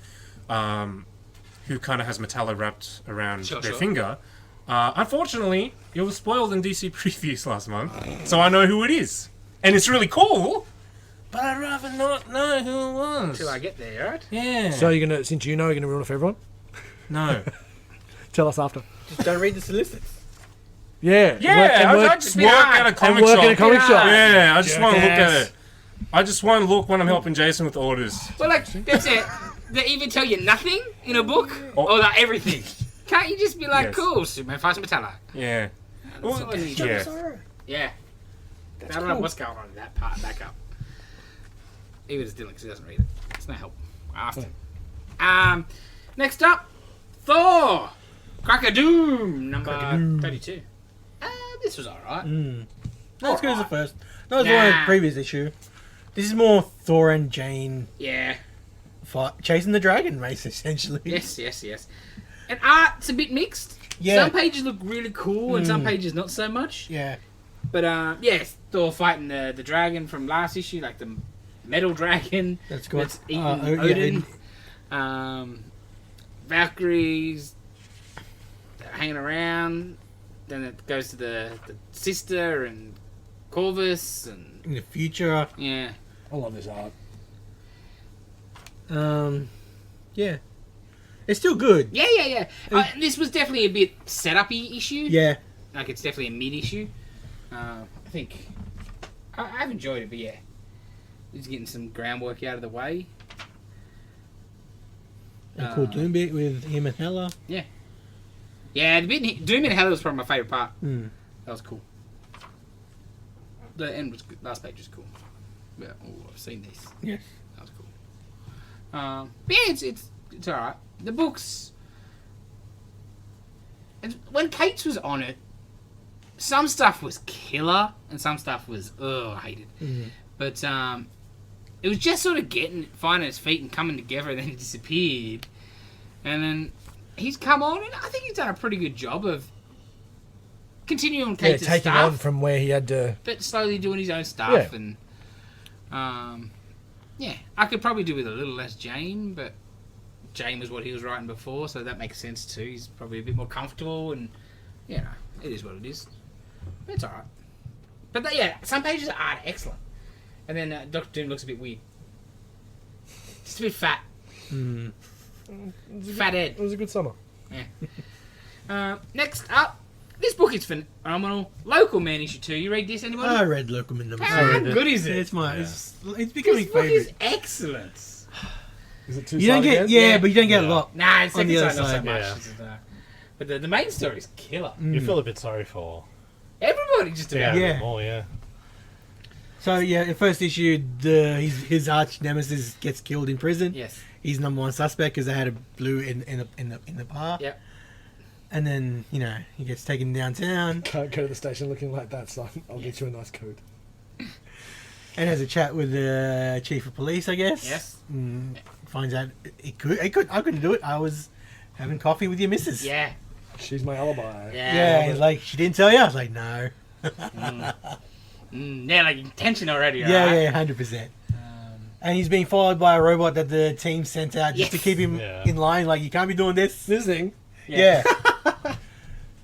kind of has Metallo wrapped around Sure, their sure. finger. Unfortunately, it was spoiled in DC previews last month, so I know who it is, and it's really cool. But I'd rather not know who it was. Till I get there, right? Yeah. So you're gonna, since you know, you're gonna ruin it for everyone. no. Tell us after. Just don't read the solicits. Yeah. Yeah, I just work at a comic work shop. in a comic shop. Yeah, I just want to look at Jackass. it. I just want to look when I'm helping Jason with orders. Well, like, that's it. They either tell you nothing in a book, or like everything. Can't you just be like, Yes. cool, Superman fights Metallo? Yeah. Well, all I need. yeah. Yeah. I don't know what's going on in that part back up. Even as Dylan, because he doesn't read it. It's no help. I asked him. Next up, Thor! Crack of Doom, number 32. This was alright. Not as good as the first. Not as good as the previous issue. This is more Thor and Jane Yeah. chasing the dragon race, essentially. Yes. And art's a bit mixed. Yeah. Some pages look really cool, and some pages not so much. Yeah. But yes, Thor fighting the dragon from last issue, like the metal dragon That's good. that's eating Odin. Valkyries hanging around. Then it goes to the sister and Corvus and In the future. yeah. I love this art. Yeah. It's still good. Yeah. This was definitely a bit setup-y issue. Yeah. Like, it's definitely a mid-issue. I think... I've enjoyed it, but yeah. Just getting some groundwork out of the way. A cool Doom bit with him and Hela. Yeah, the bit Doom and Hela was probably my favourite part. Mm. That was cool. The end was good. Last page was cool. Yeah, I've seen this. Yes. That was cool. But yeah, it's alright. The books... When Kate's was on it, some stuff was killer, and some stuff was, I hated. Mm. But it was just sort of finding its feet and coming together, and then it disappeared. And then he's come on, and I think he's done a pretty good job of continuing Kate's taking stuff, on from where he had to. but slowly doing his own stuff. Yeah. And yeah, I could probably do with a little less Jane, but Jane was what he was writing before, so that makes sense too. He's probably a bit more comfortable, and you know, it is what it is. It's alright. But yeah, some pages are excellent. And then Dr. Doom looks a bit weird. Just a bit fat. Mm. Fat Ed. It was a good summer. Yeah. Next up, this book is phenomenal. Local Man issue 2. You read this, anybody? I read Locum in number How 2. good is it? It's it's becoming This book is favourite. excellent. Is it too You don't get but you don't get a lot. Nah, it's On second the side other not so side, much. yeah. This is, but the main story is killer. You feel a bit sorry for. Everybody just about. Yeah. More, yeah. So yeah, in first issue, his arch nemesis gets killed in prison. Yes. He's number one suspect because they had a blue in the bar. Yep. And then he gets taken downtown Can't go to the station looking like that, son. I'll get you a nice coat. and has a chat with the chief of police, I guess. Yes. Finds out I couldn't do it. I was having coffee with your missus. Yeah. She's my alibi. Yeah. He's like, she didn't tell you. I was like, no. Yeah, like intention already. Yeah, right? yeah, 100%. And he's being followed by a robot that the team sent out just to Yes. keep him Yeah. in line. Like, you can't be doing this. Snizzing. Yeah.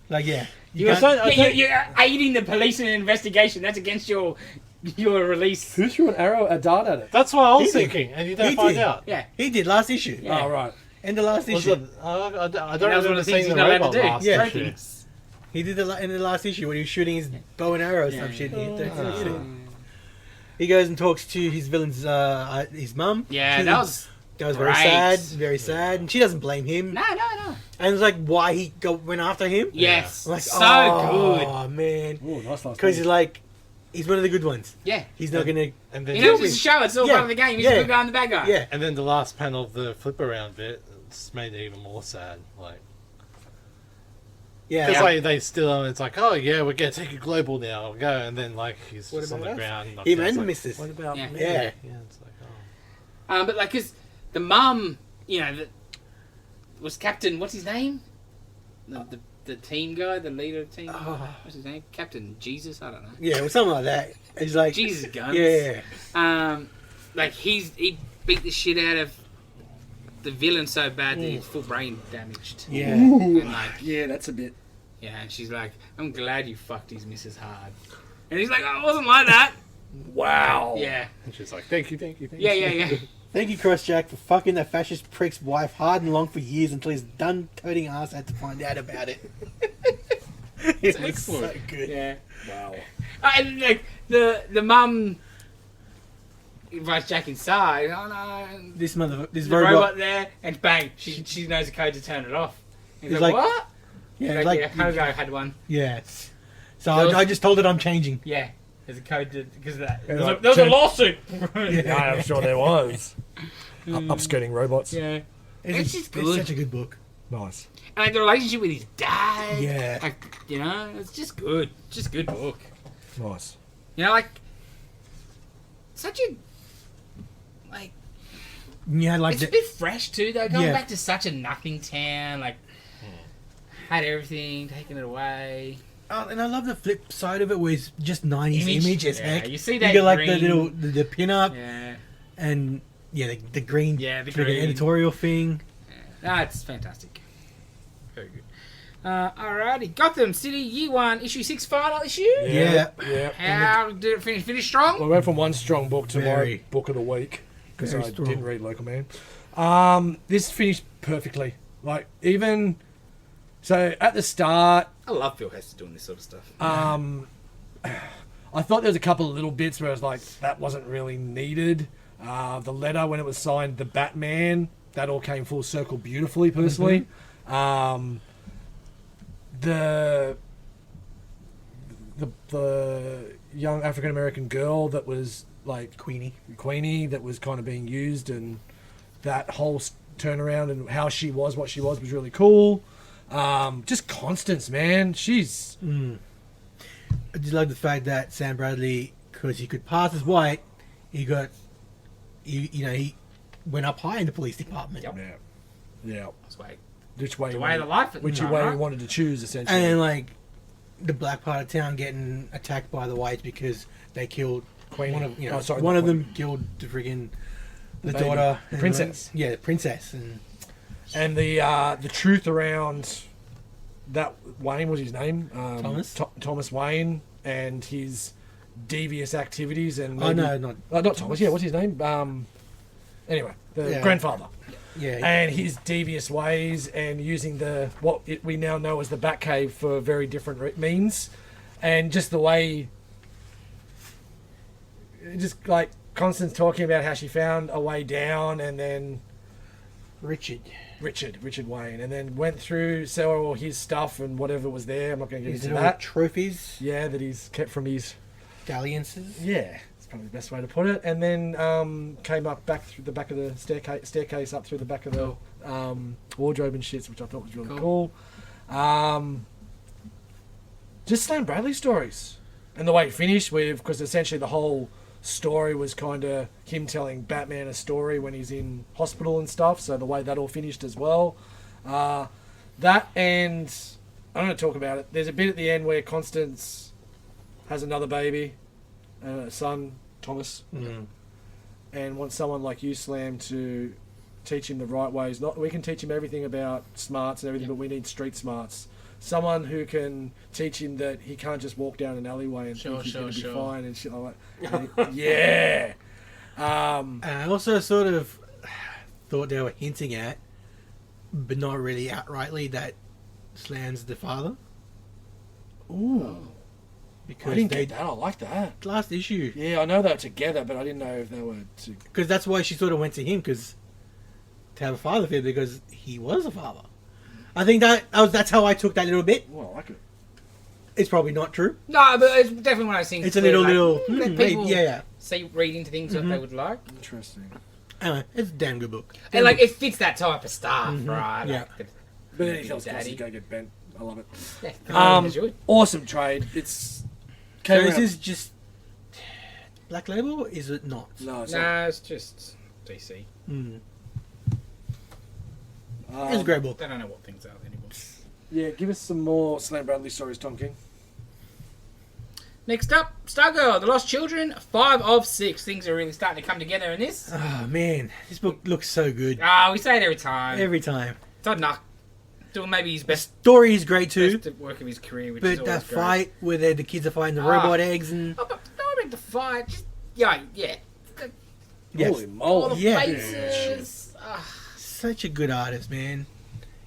Like, yeah. You're, can't- you're aiding the police in an investigation. That's against your release. Who threw an arrow, a dart at it? That's what I was He did. thinking, and you don't He find did. out. Yeah. He did last issue. Yeah. Oh, right. End of last Was issue. it, I don't That was one remember of the things seeing he's the not allowed robot to do. last Yeah. issue. He did it in the last issue when he was shooting his bow and arrow or some Yeah. shit. He goes and talks to his villain's his mum. Yeah, that was very great. sad, very sad, and she doesn't blame him. no. And it's like why he went after him. Yes, Like, so good. Oh man, Ooh, nice last because he's like, he's one of the good ones. Yeah, He's not gonna. And then, you know, it's a show. It's all Yeah. part of the game. He's Yeah. the good guy and the bad guy. Yeah, and then the last panel of the flip around bit, it's made it even more sad. Like, yeah. because like they still, it's like, oh yeah, we're gonna take it global now. We'll go, and then like he's What just on about the us? ground. knocked Him out. It's and like, Missus. What about Yeah. me? Yeah. It's like, oh. But like, cause the mum, you know, was Captain. What's his name? The team guy, the leader of the team. What's his name? Captain Jesus. I don't know. Yeah, or something like that. He's like Jesus guns. Yeah, Like he beat the shit out of the villain so bad that he's full brain damaged. yeah. And like, Yeah, that's a bit. yeah, and she's like, I'm glad you fucked his missus hard. And he's like, oh, it wasn't like that. Wow. Yeah. And she's like, thank you. Yeah. Thank you, Crossjack, for fucking that fascist prick's wife hard and long for years until his done toting ass had to find out about it. It was so excellent. good. Yeah. Wow. And like the mum invites Jack inside. Oh no. This The robot. robot there, and bang, she knows the code to turn it off. He's He's like, like- what? Yeah, Like, like, yeah, Hogo had one. yeah. So There was- I just told it I'm changing. Yeah, there's a code to, because of that. Yeah, There was, like, a, there was a turn- lawsuit. Yeah, I'm sure there was. Upskirting robots. Yeah. It's It's just it's good. such a good book. Nice. And like the relationship with his dad. Yeah. Like, you know, it's just good. Just good book. Nice. You know, like such a like. Yeah, like It's a bit fresh too, though. Going Yeah. back to such a nothing town, like had everything, taking it away. and I love the flip side of it, where it's just 90s image as Yeah, heck. you see You that get like the green- little the pin up Yeah, and the green Yeah, the friggin' green. editorial thing. no, it's fantastic. Very good. Alrighty, Gotham City Year 1, Issue 6, final issue. Yeah. Yeah. How did it finish? Finish strong. I went from one strong book to Very. my book of the week because Very I strong. didn't read Local Man. This finished perfectly. Like even so at the start, I love Phil Hester doing this sort of stuff. I thought there was a couple of little bits where I was like, that wasn't really needed. The letter when it was signed, the Batman, that all came full circle beautifully. Personally, the young African American girl that was like Queenie that was kind of being used, and that whole turnaround and how she was what she was really cool. Just Constance, man, she's I just like the fact that Sam Bradley, because he could pass as white, he went up high in the police department. Yep. yeah. That's why Which way? the way of the life. Which no, way right? he wanted to choose, essentially. And then, like, the black part of town getting attacked by the whites because they killed Queenie. one of Oh, sorry, one not of them killed the friggin' the baby. daughter, The princess. Yeah, the princess, and And the truth around that Wayne was his name, Thomas? Thomas Wayne, and his devious activities, and oh maybe- no, not not Thomas. Yeah, what's his name? Anyway, the Yeah. grandfather. yeah. And his devious ways, and using we now know as the Batcave for very different means, and just the way, just like Constance talking about how she found a way down, and then Richard Wayne, and then went through all his stuff and whatever was there. I'm not going to get his into little that. trophies, Yeah, that he's kept from his. dalliances. Yeah, it's probably the best way to put it. And then came up back through the back of the staircase up through the back of the wardrobe and shits, which I thought was really cool. Just Slam Bradley stories, and the way it finished with, because essentially the whole story was kind of him telling Batman a story when he's in hospital and stuff. So the way that all finished as well. That, and I'm going to talk about it. There's a bit at the end where Constance has another baby, a son, Thomas, and wants someone like you, Slam, to teach him the right ways. We can teach him everything about smarts and everything, but we need street smarts. Someone who can teach him that he can't just walk down an alleyway and think he's going to be fine and shit like that. Yeah. And I also sort of thought they were hinting at, but not really outrightly, that Slam's the father. Ooh. Because I didn't get that. I like that. last issue. Yeah, I know they were together, but I didn't know if they were together. Because that's why she sort of went to him, because to have a father figure, because he was a father. I think that's how I took that little bit. Well, I like it. It's probably not true. No, but it's definitely one of those things. It's a where, little, like, little, let people yeah. read into things that they would like, Interesting. Anyway, it's a damn good book. and like it fits that type of stuff, right? Yeah. Like, But anything else, Daddy. go get bent. I love it. yeah, enjoy. Awesome trade. It's. So came this around- is just Black Label, or is it not? No, it's not. Nah, it's just DC. It's a great book. They don't know what things are anymore. Yeah, give us some more Slam Bradley stories, Tom King. Next up, Stargirl, The Lost Children, 5 of 6. Things are really starting to come together in this. Oh man, this book looks so good We say it every time. every time. Todd Knuck doing maybe his best Story is great too, work of his career, which is but always that great. fight where the kids are fighting the Ah. robot eggs and Oh, but don't make the fight. Just yeah. yes, Holy All moly. the Yeah. faces. such a good artist, man.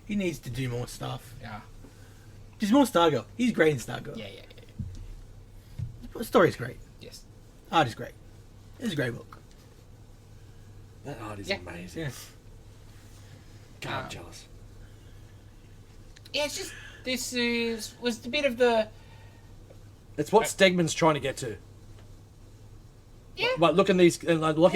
He needs to do more stuff. Yeah. Just more Stargirl. He's great in Stargirl. Yeah. The story's great. Yes. Art is great. It's a great book. That art is Yeah. amazing. Yeah. God, I'm jealous. Yeah, it's just was a bit of the It's what Stegman's trying to get to. yeah. Like looking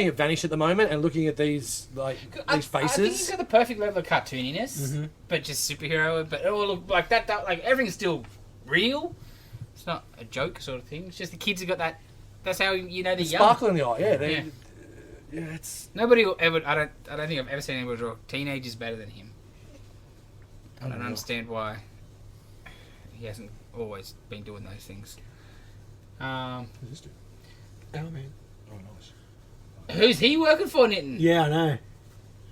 at Vanish at the moment, and looking at these these I think he's faces. got the perfect level of cartooniness, but just superhero. But it all look like that. Like everything's still real. It's not a joke sort of thing. It's just the kids have got that that's how you know they're It's young. sparkle in the eye. Yeah, Yeah. it's. Nobody will ever. I don't think I've ever seen anyone draw teenagers better than him. I don't understand why he hasn't always been doing those things. Oh man. Oh, nice. Who's he working for, Nitin? Yeah, I know.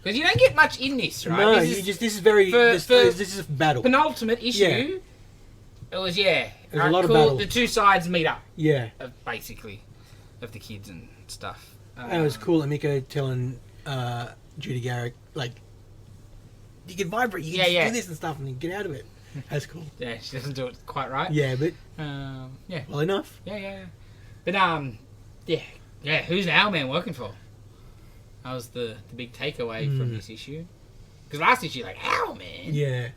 Because you don't get much in this, right? No, this is this is very. This is a battle. penultimate issue. Yeah. It was There's a alright, lot of cool. battle. The two sides meet up, Yeah, basically, of the kids and stuff. and it was cool. Emiko telling Judy Garrick like, you can vibrate, you can do this and stuff, and then get out of it. That's cool. Yeah, she doesn't do it quite right. Yeah, but Yeah. well enough. Yeah. But yeah. Who's Owlman working for? That was the big takeaway from this issue. Because last issue, like Owlman. Yeah.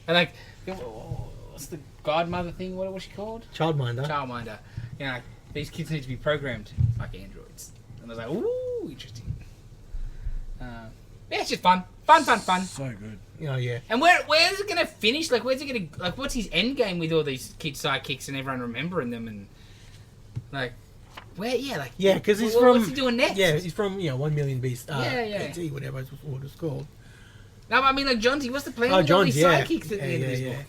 And like, what's the godmother thing? What was she called? Childminder. Childminder. You know, like, these kids need to be programmed like androids. And I was like, ooh, interesting. Yeah, it's just fun. Fun. So good. Oh yeah. And where's it gonna finish? Like, where's it gonna like? What's his end game with all these kid sidekicks and everyone remembering them and like, where? Yeah, like Because he's what's he doing next? Yeah, he's from 1 Million Beast. Yeah. AT, whatever it's called. No, I mean like Johnsy. What's the plan Oh, with all Johns, these yeah. sidekicks at the end of this Yeah. book?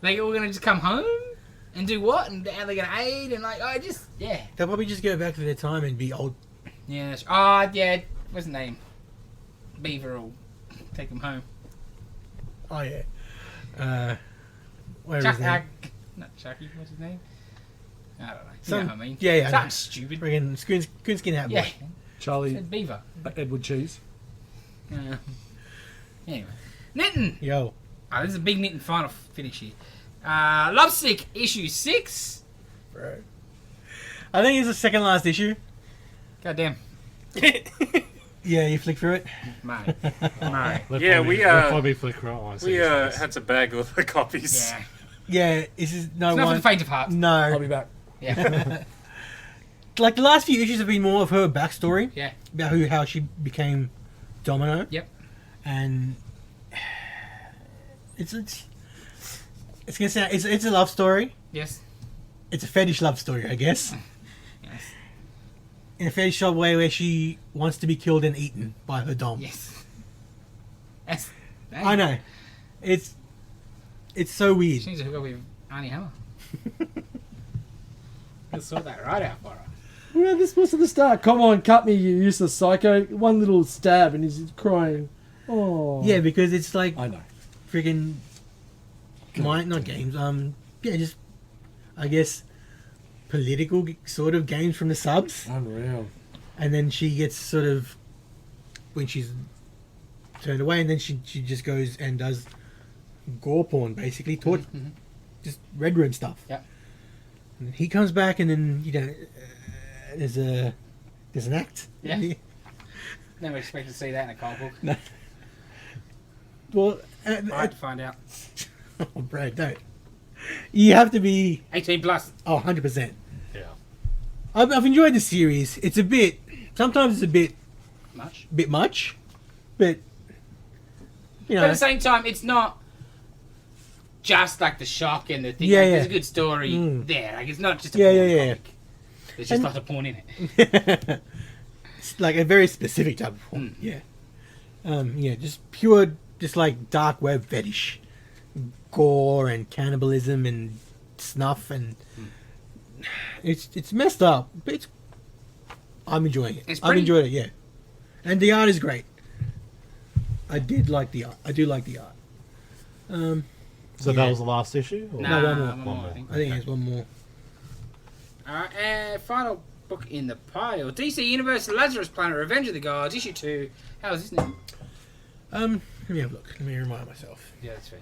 Like, we're gonna just come home and do what? And are they gonna aid? And like, They'll probably just go back to their time and be old. yeah. Yeah. What's his name? Beaver will take him home. Oh yeah. Where is Chuck, his name? not Chucky. What's his name? I don't know. You Some- know what I mean? yeah, I Something know. stupid. Friggin' Coonskin Hat Yeah. Boy. Charlie Said Beaver. Edward Cheese. Anyway, Nitin. Yo. Oh, this is a big Nitin final finish here. Lovesick issue 6. Bro. I think it's the second last issue. Goddamn, Yeah, you flick through it. mate. Yeah, we probably flicker on. we had to bag all the copies. Yeah, Yeah, this is no it's not for one. the faint of heart. I'll No. be back. Yeah, Like the last few issues have been more of her backstory yeah, about how she became Domino. yep. And it's gonna sound it's a love story. Yes, It's a fetish love story, I guess. yes, In a fetish way where she wants to be killed and eaten by her dom. yes. That's. I know. It's so weird. She needs to hook up with Arnie Hammer. I'll sort that right out for her. Well, this was at the start. Come on, cut me, you useless psycho. One little stab and he's crying. Oh. Yeah, because it's like I know. friggin' not games. Just I guess political sort of games from the subs, Unreal. and then she gets sort of when she's turned away, and then she just goes and does gore porn, basically, just Red Room stuff. Yep. And he comes back, and then there's an act. Yeah. Never expected to see that in a comic book. No. Well, Hard to find out. oh, Brad, don't. You have to be 18 plus. 100%. Yeah. I've enjoyed the series. It's sometimes it's a bit Much. much, but But at the same time, it's not just like the shock and the thing. Yeah, like, yeah. There's a good story there. Like, it's not just a porn Yeah. comic. There's just And- lots of porn in it. It's like a very specific type of porn. Yeah. Just pure, just like dark web fetish, gore and cannibalism and snuff, and it's messed up, but I'm enjoying it. It's I've pretty- enjoyed it, yeah. And the art is great. I did like the art. I do like the art. So that was the last issue? Or? Nah, one more. one more, I think. I think there's one more. Alright, and final book in the pile. DC Universe Lazarus Planet Revenge of the Gods, issue 2. How is this name? Let me have a look. Let me remind myself. Yeah, that's fair.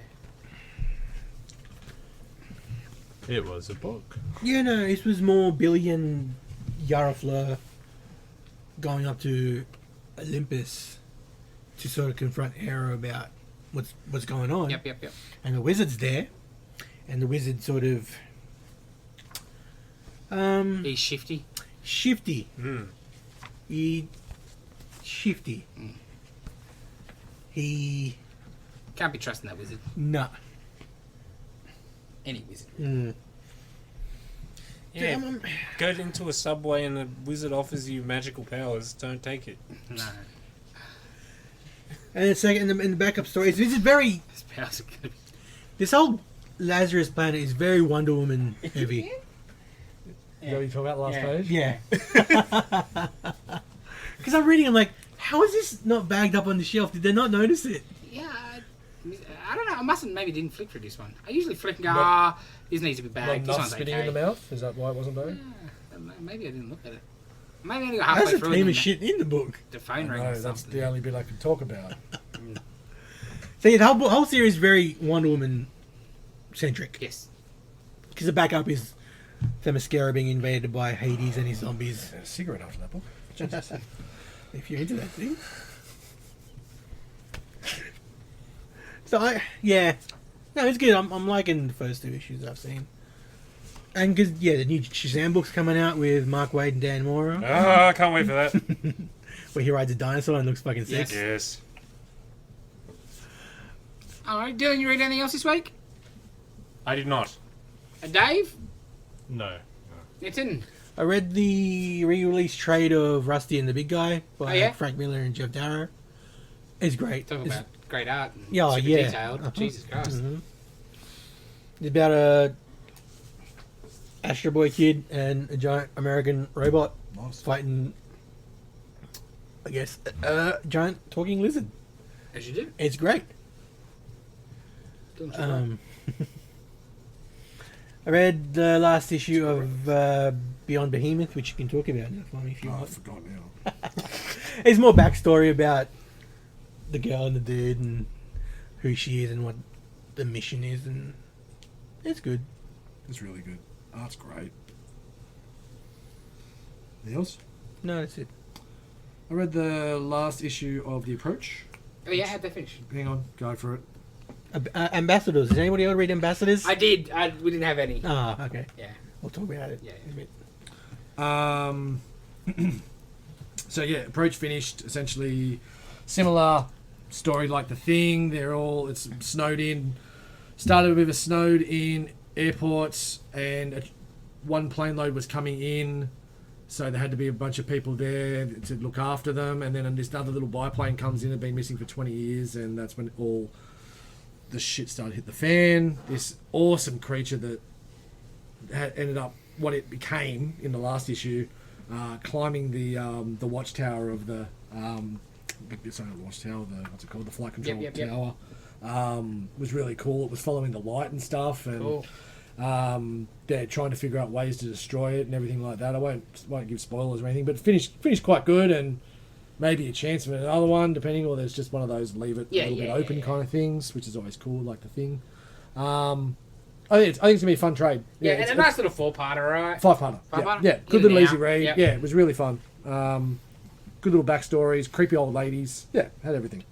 It was a book. Yeah, no, this was more Billy and Yara Fleur going up to Olympus to sort of confront Hera about what's going on. Yep. And the wizard's there, and the wizard sort of He's shifty. shifty. He shifty. He Can't be trusting that wizard. nah. Any wizard. Yeah, go into a subway and a wizard offers you magical powers. Don't take it. No. And it's like in the backup story, this is very. His powers are good. This whole Lazarus planet is very Wonder Woman heavy. Is that what you talking about last Yeah. page? Yeah. Because I'm reading, I'm like, how is this not bagged up on the shelf? Did they not notice it? Yeah, I don't know. I mustn't maybe didn't flick through this one. I usually flick and go, Not- this needs to be Not bagged. This enough one's spitting okay. in the mouth? Is that why it wasn't bagged? Maybe I didn't look at it. Maybe I only got halfway That's a through. team and of shit in the book. The phone No, rang or that's something. the only bit I can talk about. So yeah, the whole series is very Wonder Woman centric. Yes. Because the backup is Themyscira being invaded by Hades and his zombies. A cigarette after that book. If you're into that thing. So no, it's good. I'm liking the first 2 issues I've seen. And because the new Shazam book's coming out with Mark Waid and Dan Mora, Ah, I can't wait for that. where he rides a dinosaur and looks fucking sick. Yes. Yes. All right, Dylan, you read anything else this week? I did not. Dave? No. Nitin? I read the re-release trade of Rusty and the Big Guy by Oh, yeah? Frank Miller and Jeff Darrow. It's great. Talking It's- about great art. And Yeah, super yeah. detailed. Uh-huh. Jesus Christ. Mhm. It's about a Astro Boy kid and a giant American robot Nice. fighting, I guess, a giant talking lizard. As you do. It's great. Doing super right. I read the last issue of Beyond Behemoth, which you can talk about now for me if you Oh, I want. forgot now. It's more backstory about the girl and the dude and who she is and what the mission is, and it's good. It's really good. Art's great. Anything else? No, that's it. I read the last issue of The Approach. Oh, yeah, how'd they finish? Hang on, go for it. Ambassadors. Does anybody else read Ambassadors? I did. We didn't have any. Ah, okay. Yeah. We'll talk about it Yeah. in a bit. So yeah, Approach finished. Essentially, similar story like The Thing. It's snowed in. Started with a snowed in airports, and one plane load was coming in, so there had to be a bunch of people there to look after them. And then this other little biplane comes in, had been missing for 20 years, and that's when all the shit started to hit the fan. This awesome creature that had ended up what it became in the last issue, climbing the watchtower of the sorry, not the watchtower, what's it called, the flight control Yep. tower. Was really cool. It was following the light and stuff, and Cool. they're trying to figure out ways to destroy it and everything like that. I won't give spoilers or anything, but finished quite good, and maybe a chance of another one, depending, or there's just one of those leave it a little bit open kind of things, which is always cool, like The Thing. I think it's gonna be a fun trade. Yeah, it's and a nice little 4-parter, right? 5-parter. Five-parter? Yeah, In good little and easy out. read. Yep. Yeah, it was really fun. Good little backstories, creepy old ladies. Yeah, had everything.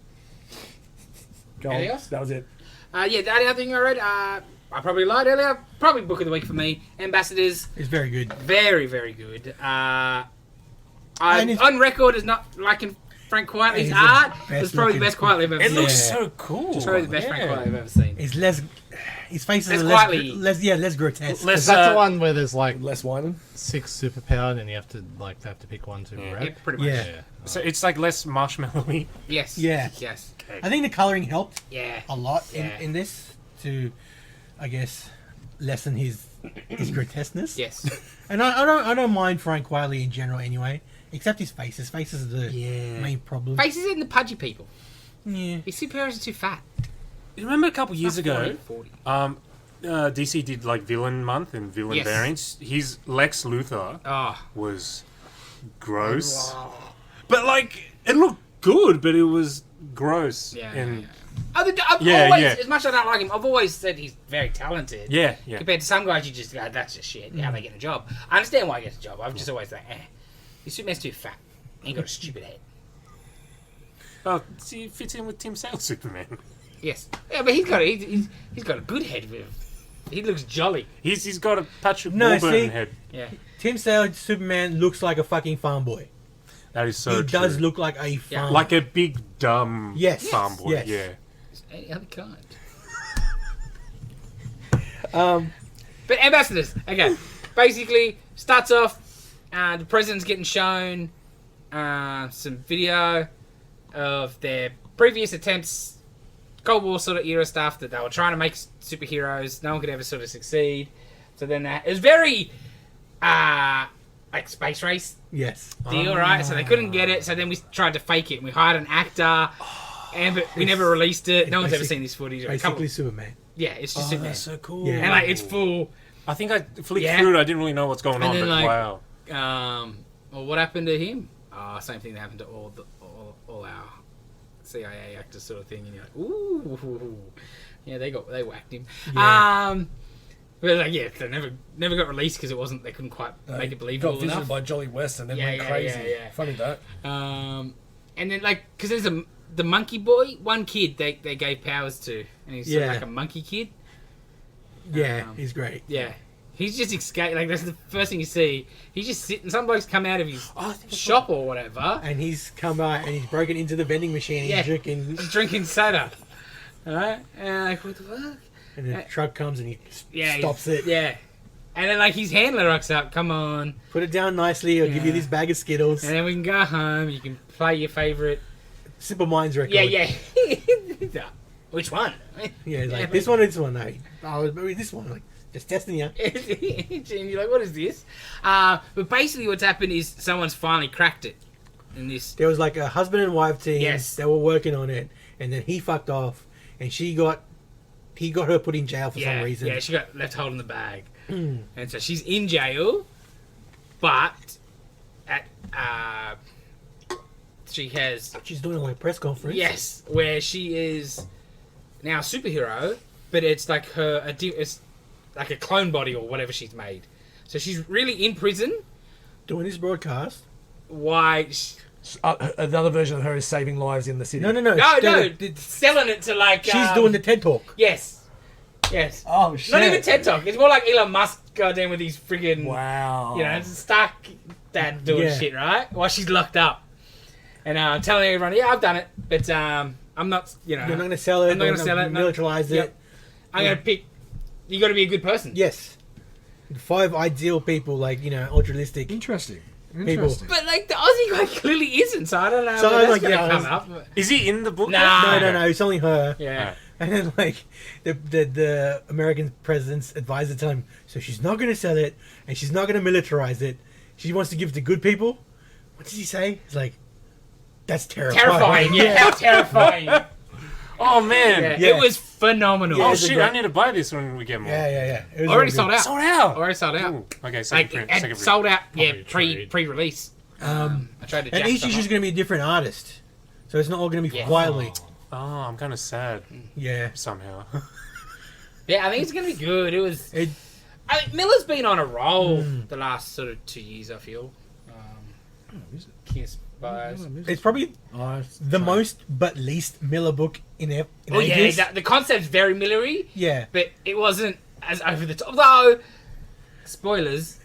Go on. Anything else? That was it. Yeah, the only other thing I read, I probably lied earlier. Probably book of the week for me. Ambassadors, It's very good. very, very good. And I'm it's- on record as not liking Frank Quietly's He's the art. best It's probably the looking- best Quietly I've ever It seen. looks Yeah. so cool. It's probably the best Frank Quietly I've ever seen. It's less. His face Less is quietly. less grotesque. Less, Is that the one where there's like Less whining. 6 superpowered and you have to pick one to Yeah. grab? Yeah, pretty much. Yeah. So it's like less marshmallowy. Yes. Yeah. Yes. I think the coloring helped Yeah. a lot Yeah. in this to, I guess, lessen his grotesqueness. Yes. And I don't mind Frank Wiley in general anyway, except his face. His face is the main problem. Faces in the pudgy people. Yeah. His superheroes are too fat. You remember a couple years ago, 40. DC did like villain month and villain Yes. variants. His Lex Luthor Oh. was gross, but like it looked good, but it was gross. Yeah. And I've Yeah, always, yeah. as much as I don't like him, I've always said he's very talented. yeah. Compared to some guys, you just go, that's just shit. How they get a job. I understand why he gets a job. I've just always like, His Superman's too fat. He ain't got a stupid head. Oh, see, it fits in with Tim Sale's Superman. Yes. Yeah, but he's got a good head with him. He looks jolly. He's got a Patrick No, Warburton see- head. Yeah. Tim Sale's Superman looks like a fucking farm boy. That is so He true. does look like a farm. like a big dumb Yes. farm boy. Yes. Yeah. Any other kind. Um, But Ambassadors, okay. basically starts off. The president's getting shown some video of their previous attempts, Cold War sort of era stuff that they were trying to make superheroes. No one could ever sort of succeed. So then it was very like space race Yes. deal, right? So they couldn't get it. So then we tried to fake it. We hired an actor, but we never released it. No one's ever seen this footage. Basically, Superman. Yeah, it's just Superman. That's so cool. Yeah. And like it's full. I think I flicked Yeah. through it. I didn't really know what's going And on, then, but like, wow. Well, what happened to him? Same thing that happened to all our CIA actors, sort of thing. And you're like, ooh, yeah, they whacked him. Yeah. But like, yeah, they never got released because they couldn't quite make it believable Got visited enough. by Jolly West and then Yeah, went yeah, crazy. yeah. Funny that. And then like, because there's the monkey boy, one kid they gave powers to, and he's sort of Yeah. like a monkey kid. Yeah, he's great. Yeah. He's just escaped. Like, that's the first thing you see. He's just sitting. Some bloke's come out of his shop or whatever. And he's come out and he's broken into the vending machine. Yeah. He's drinking, He's drinking soda. Alright? And like, what the fuck? and the truck comes and he Yeah. stops it. Yeah. And then, like, his handler rocks up. Come on. Put it down nicely. I'll give you Yeah. this bag of Skittles. And then we can go home. You can play your favourite. Simple Minds record. Yeah. Which one? Yeah, he's like, this one or this one? No. Oh, maybe this one. Like, just testing you. And you're like, what is this? But basically what's happened is someone's finally cracked it. In this. There was like a husband and wife team. Yes. They were working on it, and then he fucked off, and he got her put in jail for some reason. Yeah, she got left holding the bag. And so she's in jail, but she has... She's doing like a press conference. Yes, where she is now a superhero, but it's like it's like a clone body or whatever she's made. So she's really in prison. Doing this broadcast. Why? Another version of her is saving lives in the city. No. No, selling it to like. She's doing the TED Talk. Yes. Oh, shit. Not even TED Talk. It's more like Elon Musk goddamn with his friggin'. Wow. You know, it's Stark dad doing Yeah. shit, right? While she's locked up. And I'm telling everyone, yeah, I've done it, but I'm not, You're not going to sell it. I'm not gonna sell it, no. Militarize it. Yep. I'm going to pick. You got to be a good person. Yes. 5 ideal people, like, altruistic. Interesting. People. But like the Aussie guy clearly isn't, so I don't know. So where I was that's like, gonna yeah, I come was- up. But- Is he in the book? Nah. No. It's only her. Yeah. And then, like, the American president's advisor tell him, so she's not going to sell it, and she's not going to militarize it. She wants to give it to good people. What does he say? He's like, that's Terrifying. Yeah. How terrifying. Oh man. Yeah. Yeah. It was phenomenal. Yeah, Oh it's a shit! great- I need to buy this when we get more. Yeah. It was Already really sold good. out. Sold out. Already sold out. Ooh, okay, second Like, print. and Second print. sold out. Yeah, Probably trade. pre-release. I tried to. And jack each some issue's up. going to be a different artist. So it's not all going to be Yeah. quietly. Oh, I'm kind of sad Yeah. somehow. Yeah, I think it's gonna be good. It was. It, Miller's been on a roll the last sort of 2 years. I feel. Kiss Bios. it's probably the most but least Miller book in Oh yeah, ages. the concept's very Millery, Yeah. but it wasn't as over the top. Though, spoilers.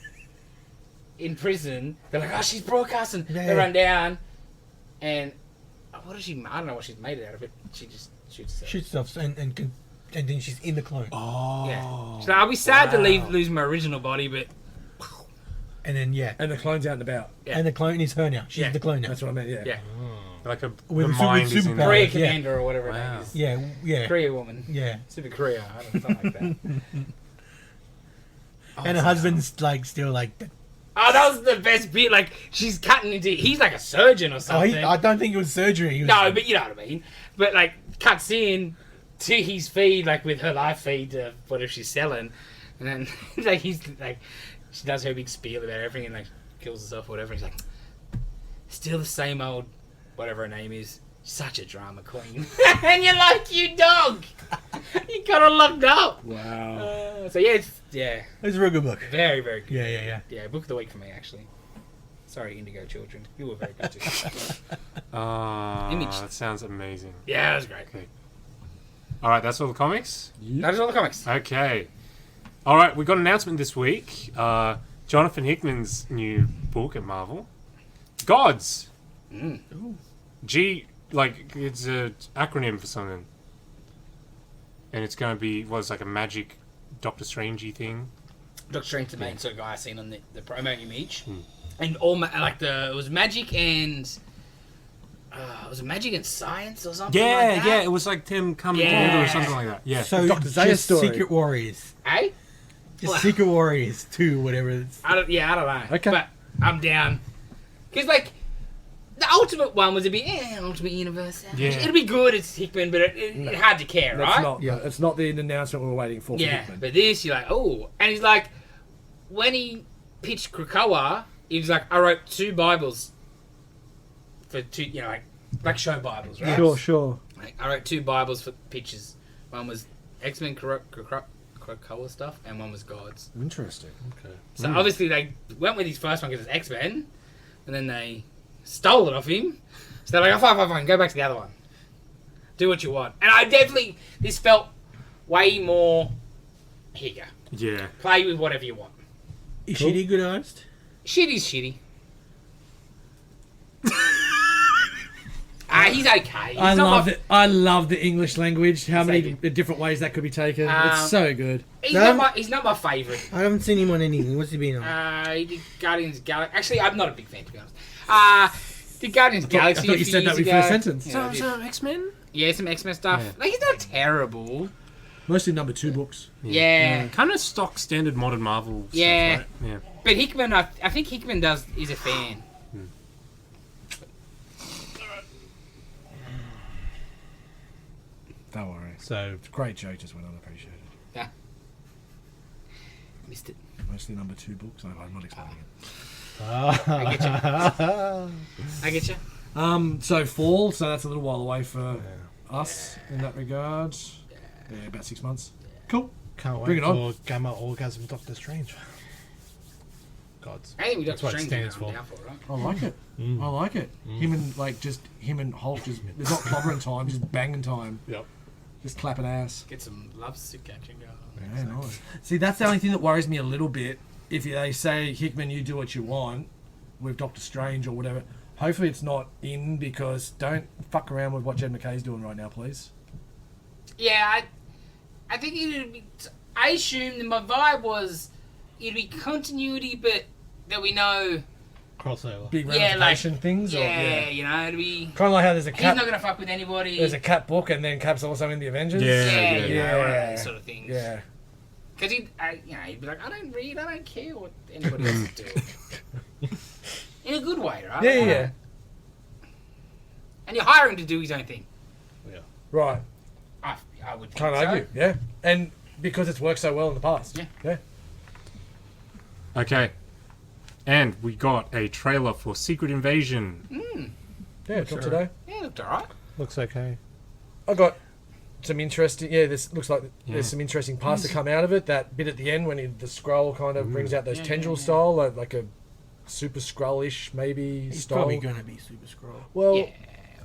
In prison, they're like, "Oh, she's broadcasting." Yeah. They run down, and what does she? I don't know what she's made it out of. It. She just shoots herself. Shoot stuff and then she's in the clone. Oh. Yeah. So I'll be sad to lose my original body, but And then And the clone's out and about. Yeah. and the clone is her now. She's Yeah. the clone now. That's what I meant, yeah. yeah, Like a With the super- mind is in superpower. there. Korea Yeah. Commander or whatever her Wow. name is. Yeah. Korea woman. Yeah. Super Korea. I don't know, something like that. And her husband's like still like. Oh, that was the best bit. Like she's cutting into. He's like a surgeon or Oh, something. I don't think it was surgery. He was, No, but you know what I mean. But like cuts in to his feed, like with her live feed of whatever she's selling, and then like he's like, she does her big spiel about everything and like kills herself or whatever. He's like, still the same old, whatever her name is. Such a drama queen, and you're like, you dog, you got her locked up. Wow. So yeah, It was a real good book. very very good. Yeah. Yeah, book of the week for me actually. Sorry, Indigo Children, you were very good too. Image. That sounds amazing. Yeah, it was great. Okay. All right, that's all the comics. That is all the comics. Okay. All right, we got an announcement this week. Jonathan Hickman's new book at Marvel, G.O.D.S. G, like it's an acronym for something, and it's going to be like a magic Doctor Strangey thing. Doctor Strange, the main sort of guy I seen on the promo image, and all it was magic and was it magic and science or something? like that? It was like them coming together or something like that. Yeah. So Dr. Zaya just story. Secret Warriors. Eh? Just Secret Warriors 2, whatever it's... I don't know. Okay. But I'm down. Because, like, the Ultimate one was a bit, Ultimate Universe. Yeah. It'll be good, it's Hickman, but it's hard to care, That's right? not. Yeah, it's not the announcement we were waiting for. Yeah, Hickman. but this, you're like, oh. And he's like, when he pitched Krakoa, he was like, I wrote 2 Bibles for 2, like show Bibles, right? Sure. Like, I wrote 2 Bibles for pictures. One was X-Men Krakoa stuff, and one was Gods. Interesting. Okay. So obviously they went with his first one because it's X-Men, and then they stole it off him. So they're like, oh, fine, go back to the other one. Do what you want. And this felt way more, here you go. Yeah. Play with whatever you want. Is Shitty a good artist? Shitty's shitty. He's okay. He's I love the English language. How many Exactly. different ways that could be taken. It's so good. He's No. not my favourite. I haven't seen him on anything. What's he been on? He did Guardians of the Galaxy. Actually, I'm not a big fan, to be honest. Did Guardians of the I Galaxy thought a you few said that years before ago. a sentence. Yeah, I did. X-Men? Yeah, some X-Men stuff. Yeah. Like, he's not terrible. Mostly number 2 books. Yeah. Kind of stock standard modern Marvel Yeah. stuff, right? Yeah. But Hickman, I think Hickman is a fan. Don't worry. So It's a great joke, just went unappreciated. Yeah. Missed it. Mostly number 2 books. I'm not explaining it. I get you. So fall, so that's a little while away for us in that regard. Yeah, about 6 months. Cool. can't Bring wait it on. for Gamma Orgasm Doctor Strange. Gods. I think we got That's what it Strange stands down for. for, right? I like it. I like it. Him and Hulk just, there's not clobbering time, just banging time. Yep. Just clapping ass. Get some lovesick action going. Yeah, nice. See, that's the only thing that worries me a little bit. If they say, Hickman, you do what you want with Doctor Strange or whatever, hopefully it's not in, because don't fuck around with what Jed McKay's doing right now, please. Yeah, I think it'd be. I assumed my vibe was it'd be continuity, but that we know. Crossover. Big Yeah, ramification things? Or, Yeah, you know, it'd be. Kind of like how there's a He's Cap, not gonna fuck with anybody. there's a Cap book and then Cap's also in the Avengers? yeah, Yeah, you know, one of yeah. those sort of things. Yeah. Because he'd be like, I don't read, I don't care what anybody else is doing. In a good way, right? Yeah. And you hire him to do his own thing. Right. I would think Can't so. argue. Yeah. And because it's worked so well in the past. Yeah. Okay. And we got a trailer for Secret Invasion. Yeah, it dropped today. Yeah, it looked alright. Looks okay. I got some interesting. Yeah, this looks like Yeah. there's some interesting parts that come out of it. That bit at the end when the scroll kind of brings out those Yeah, tendril yeah. style, like a super scrollish maybe He's style. probably gonna be Super Scroll. Well, Yeah,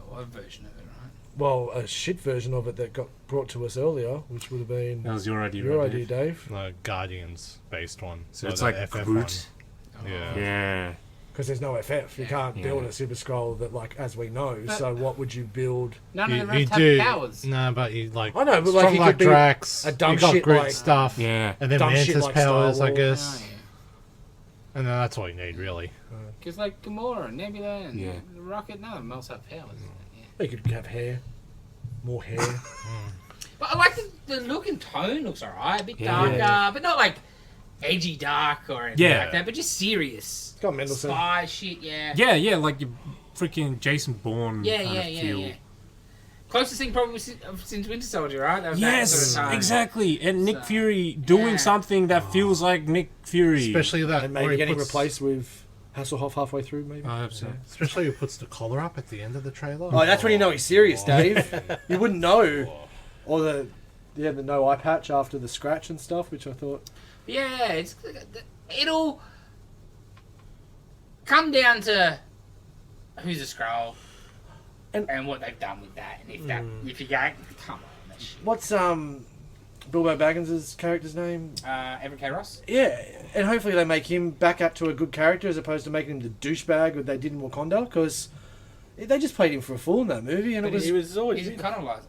or a version of it, right? well, a shit version of it that got brought to us earlier, which would have been That was your idea, your right, idea, Dave? Dave. The Guardians based one. So Or it's the like FF Groot. one. Yeah. Yeah. Because there's no FF, you can't Yeah. build a super scroll that, like, as we know. But- So what would you build? None of You, them you have do. powers. No, but you like. I know, but, like, strong he like could be Drax. a dumb you got shit Groot like- stuff. Yeah. And then dumb shit Mantis like Star powers, I Wars. guess. Oh, yeah. And then that's all you need, really. Because like Gamora and Nebula and Yeah. Rocket, none of them else have powers. Yeah. You could have hair, more hair. But I like the look and tone looks alright, a bit Yeah. darker, but not like edgy dark or anything Yeah. like that, but just serious. It's got Mendelsohn. Spy shit, yeah. Yeah, like your freaking Jason Bourne Yeah, kind yeah, of yeah, feel. yeah. Closest thing probably since Winter Soldier, right? That was that Yes, sort of time. exactly. And Nick So, Fury doing yeah. something that feels like Nick Fury. Especially that. And where maybe he getting puts- replaced with Hasselhoff halfway through, maybe. I hope so. Especially who puts the collar up at the end of the trailer. Oh, that's when you know he's serious, Dave. You wouldn't know. Or the no eye patch after the scratch and stuff, which I thought. Yeah, it'll come down to who's a Skrull and what they've done with that. And if you go, come on, that shit. What's Bilbo Baggins' character's name? Evan K. Ross? Yeah, and hopefully they make him back up to a good character as opposed to making him the douchebag that they did in Wakanda, because they just played him for a fool in that movie, and But he was always. He's kind of like.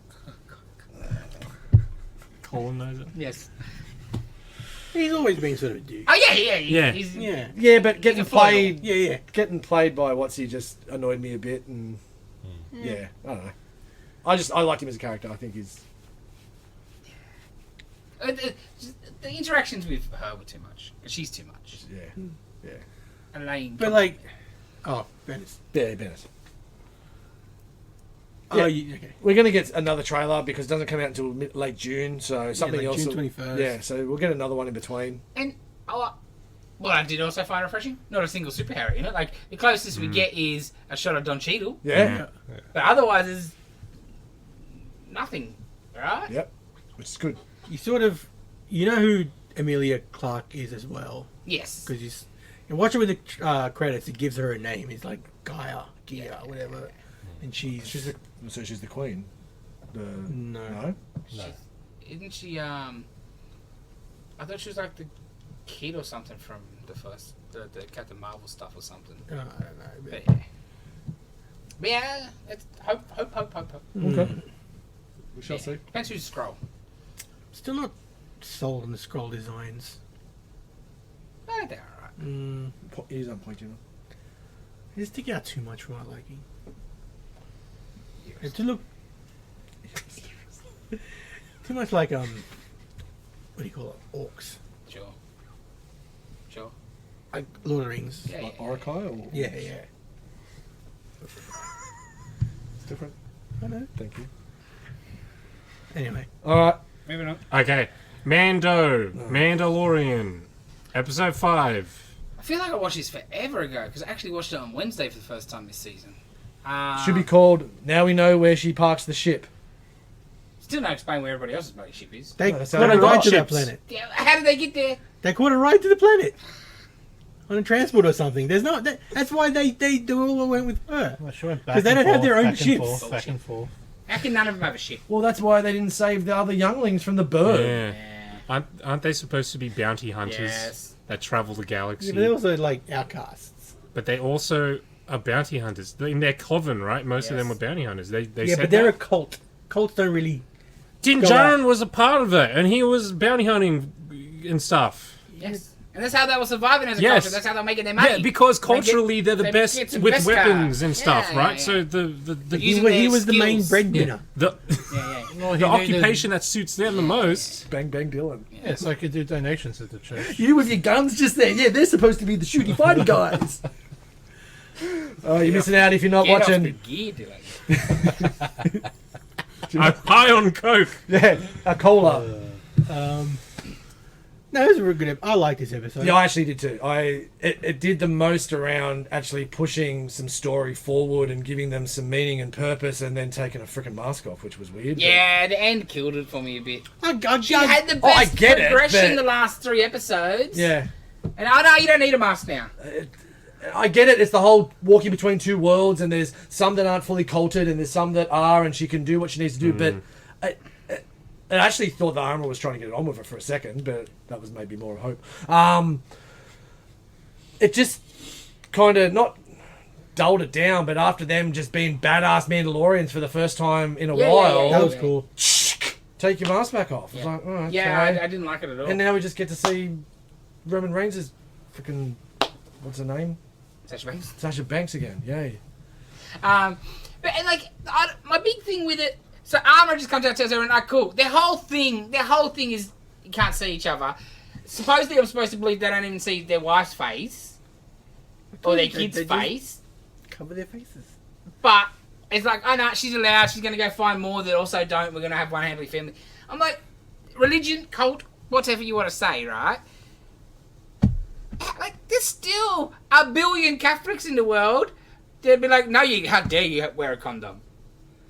Colonizer. Yes. He's always been sort of a dude. Oh yeah. Yeah. He's, Yeah. Yeah, but a getting foil. played, Yeah. getting played by what's he just annoyed me a bit, and yeah, I don't know. I liked him as a character. I think he's The interactions with her were too much. She's too much. yeah. And Elaine. But like, oh, Venice. Yeah, Bennett. Oh, Yeah. okay. We're gonna get another trailer because it doesn't come out until late June, so something like else. June will- 21st. Yeah, so we'll get another one in between. And what I did also find refreshing, not a single superhero in it. Like the closest we get is a shot of Don Cheadle, Yeah. but otherwise there's nothing, right? Yep. Which is good. You sort of, you know who Emilia Clarke is as well, Yes. because you watch it with the credits. It gives her a name. It's like Gia, whatever, and she's She's the queen. no. Isn't she? I thought she was like the kid or something from the first, the Captain Marvel stuff or something. I don't know. But yeah, it's hope. Okay. We shall see. Depends who's Skrull. Still not sold on the scroll designs. No, they're alright. He's on point, you know. They stick out too much for my liking. And to look too much like what do you call it? Orcs. Sure. Like Lord of the Rings. Yeah. Like Orakai or Yeah. It's different. I know. Thank you. Anyway. Alright. Moving on. Okay, Mandalorian, episode 5. I feel like I watched this forever ago because I actually watched it on Wednesday for the first time this season. Should be called Now We Know Where She Parks the Ship. Still not explain where everybody else's bloody ship is. They No, that's caught how a they ride got to that ships. planet. Yeah, how did they get there? They caught a ride to the planet. On a transport or something. There's no. That's why they all went with her. Well, she went back 'Cause they and don't have forth, their own back and ships. forth, back and forth. How can none of them have a ship? Well, that's why they didn't save the other younglings from the bird. Yeah. Aren't they supposed to be bounty hunters Yes. that travel the galaxy? Yeah, but they're also like outcasts. But they also are bounty hunters. In their coven, right? Most of them Yes. were bounty hunters. They Yeah, said but they're a that. cult. Cults don't really. Din go Djarin was a part of it, and he was bounty hunting and stuff. Yes. And that's how they were surviving as a Yes. culture. That's how they're making their money. Yeah, because They get- culturally they're the they best get some with best weapons cars. and stuff, Yeah, right? yeah. So the Using He their was the main skills. breadwinner. the Yeah. the occupation that suits them the most. Bang, bang, Dylan. Yeah, so I could do donations at the church. You with your guns just there. Yeah, they're supposed to be the shooty fighting guys. Oh, you're missing out if you're not Get off the watching. gear, Dylan. I'm high on coke. Yeah, a cola. No, it was a really good. I like this episode. Yeah, I actually did too. It did the most around actually pushing some story forward and giving them some meaning and purpose, and then taking a freaking mask off, which was weird. Yeah, the end killed it for me a bit. I She had the Oh, I best get it, progression but- the last 3 episodes. But, yeah. And I know you don't need a mask now. I get it. It's the whole walking between two worlds, and there's some that aren't fully cultured, and there's some that are, and she can do what she needs to do. But I actually thought the armor was trying to get it on with her for a second, but that was maybe more of hope. It just kind of not dulled it down, but after them just being badass Mandalorians for the first time in a while, that was cool. take your mask back off. It's Yeah. like, oh, Yeah, okay. I didn't like it at all. And now we just get to see Roman Reigns' freaking, what's her name? Sasha Banks. Sasha Banks again. Yay. But and like my big thing with it, so armor just comes out and tells everyone, cool. Their whole thing is you can't see each other. Supposedly, I'm supposed to believe they don't even see their wife's face or their kid's They just face. cover their faces. But it's like, oh no, she's allowed. She's going to go find more that also don't. We're going to have one happy family. I'm like, religion, cult, whatever you want to say, right? Like, there's still a billion Catholics in the world. They'd be like, no, how dare you wear a condom?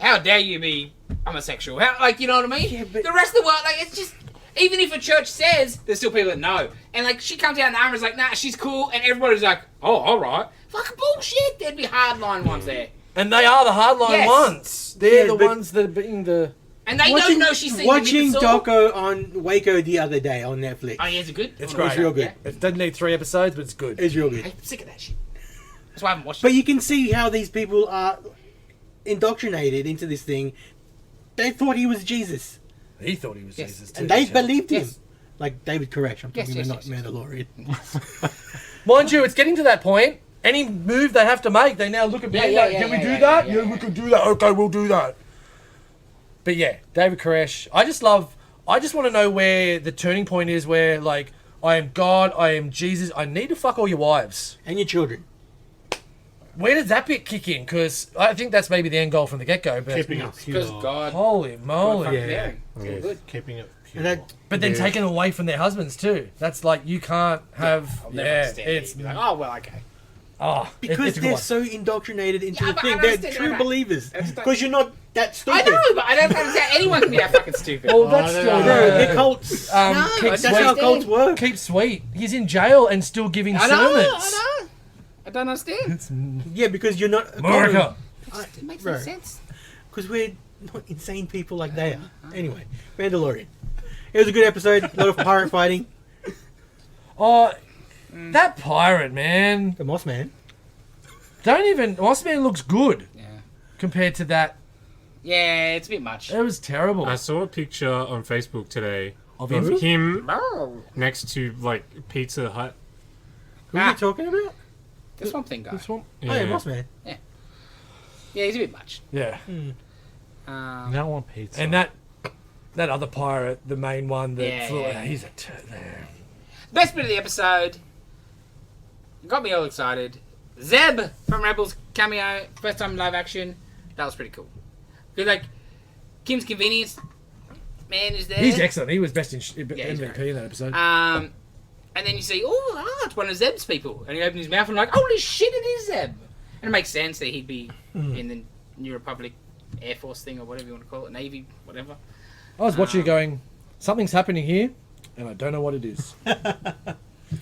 How dare you be homosexual? You know what I mean? Yeah, but- the rest of the world, like, it's just, even if a church says, there's still people that know. And like, she comes out and Armor's like, nah, she's cool. And everybody's like, oh, all right. Fucking bullshit. There'd be hardline ones there. And they are the hardline Yes. ones. They're Yeah, the but- ones that are being the... And they don't know she's seen watching the Doco. Doco on Waco the other day on Netflix. Oh, yeah, is it good? It's Oh, great. It's real good. It doesn't need 3 episodes, but it's good. It's real good. I'm sick of that shit. That's why I haven't watched But it. you can see how these people are indoctrinated into this thing. They thought he was Jesus, He thought he was Yes. Jesus too. and they Michelle. believed him. Yes. Like David Koresh, I'm Yes, talking yes, about, yes, not yes. Mandalorian. Mind you, it's getting to that point. Any move they have to make, they now look at me. Can we do that? Yeah, we can do that. Okay, we'll do that. But yeah, David Koresh. I just want to know where the turning point is. Where like, I am God, I am Jesus. I need to fuck all your wives. And your children. Where does that bit kick in? Because I think that's maybe the end goal from the get-go. But Keeping it pure. Because God. holy moly! fucking Yeah. married. Yeah, It's all good. keeping it pure. And that, But then taken away from their husbands too. That's like you can't have. I'll never Yeah, understand it. it's You'd be like, oh, well, okay. because it's a good they're one. so indoctrinated into Yeah, the but I thing. They're understand true that. believers. I just don't- Because you're not that stupid. I know, but I don't understand anyone can be that fucking stupid. Well, that's no, still no, Bro, no. they're cults. No, keep that's That's sweet. how cults work. Keep sweet. He's in jail and still giving I know, sermons. I know. I don't understand. Yeah, because you're not... America. It makes Bro. no sense. Because we're not insane people like they are. Anyway, Mandalorian. It was a good episode. A lot of pirate fighting. Oh, that pirate, man. The Moss Man. Moss Man looks good Yeah. compared to that. Yeah, it's a bit much. It was terrible. I saw a picture on Facebook today Of of him? him Oh, next to like Pizza Hut. Who are you talking about? the Swamp Thing guy. This one? Oh, yeah, Moss Man. Yeah, he's a bit much. Yeah. Um, I want pizza. And that other pirate, the main one that Yeah, flew, yeah. he's a best bit of the episode got me all excited. Zeb from Rebels cameo, first time live action. That was pretty cool. Because like Kim's Convenience man is there. He's excellent. He was best in he's MVP great. in that episode. And then you see, it's one of Zeb's people, and he opens his mouth and I'm like, holy shit, it is Zeb. And it makes sense that he'd be in the New Republic Air Force thing or whatever you want to call it, Navy, whatever. I was watching it going, something's happening here, and I don't know what it is.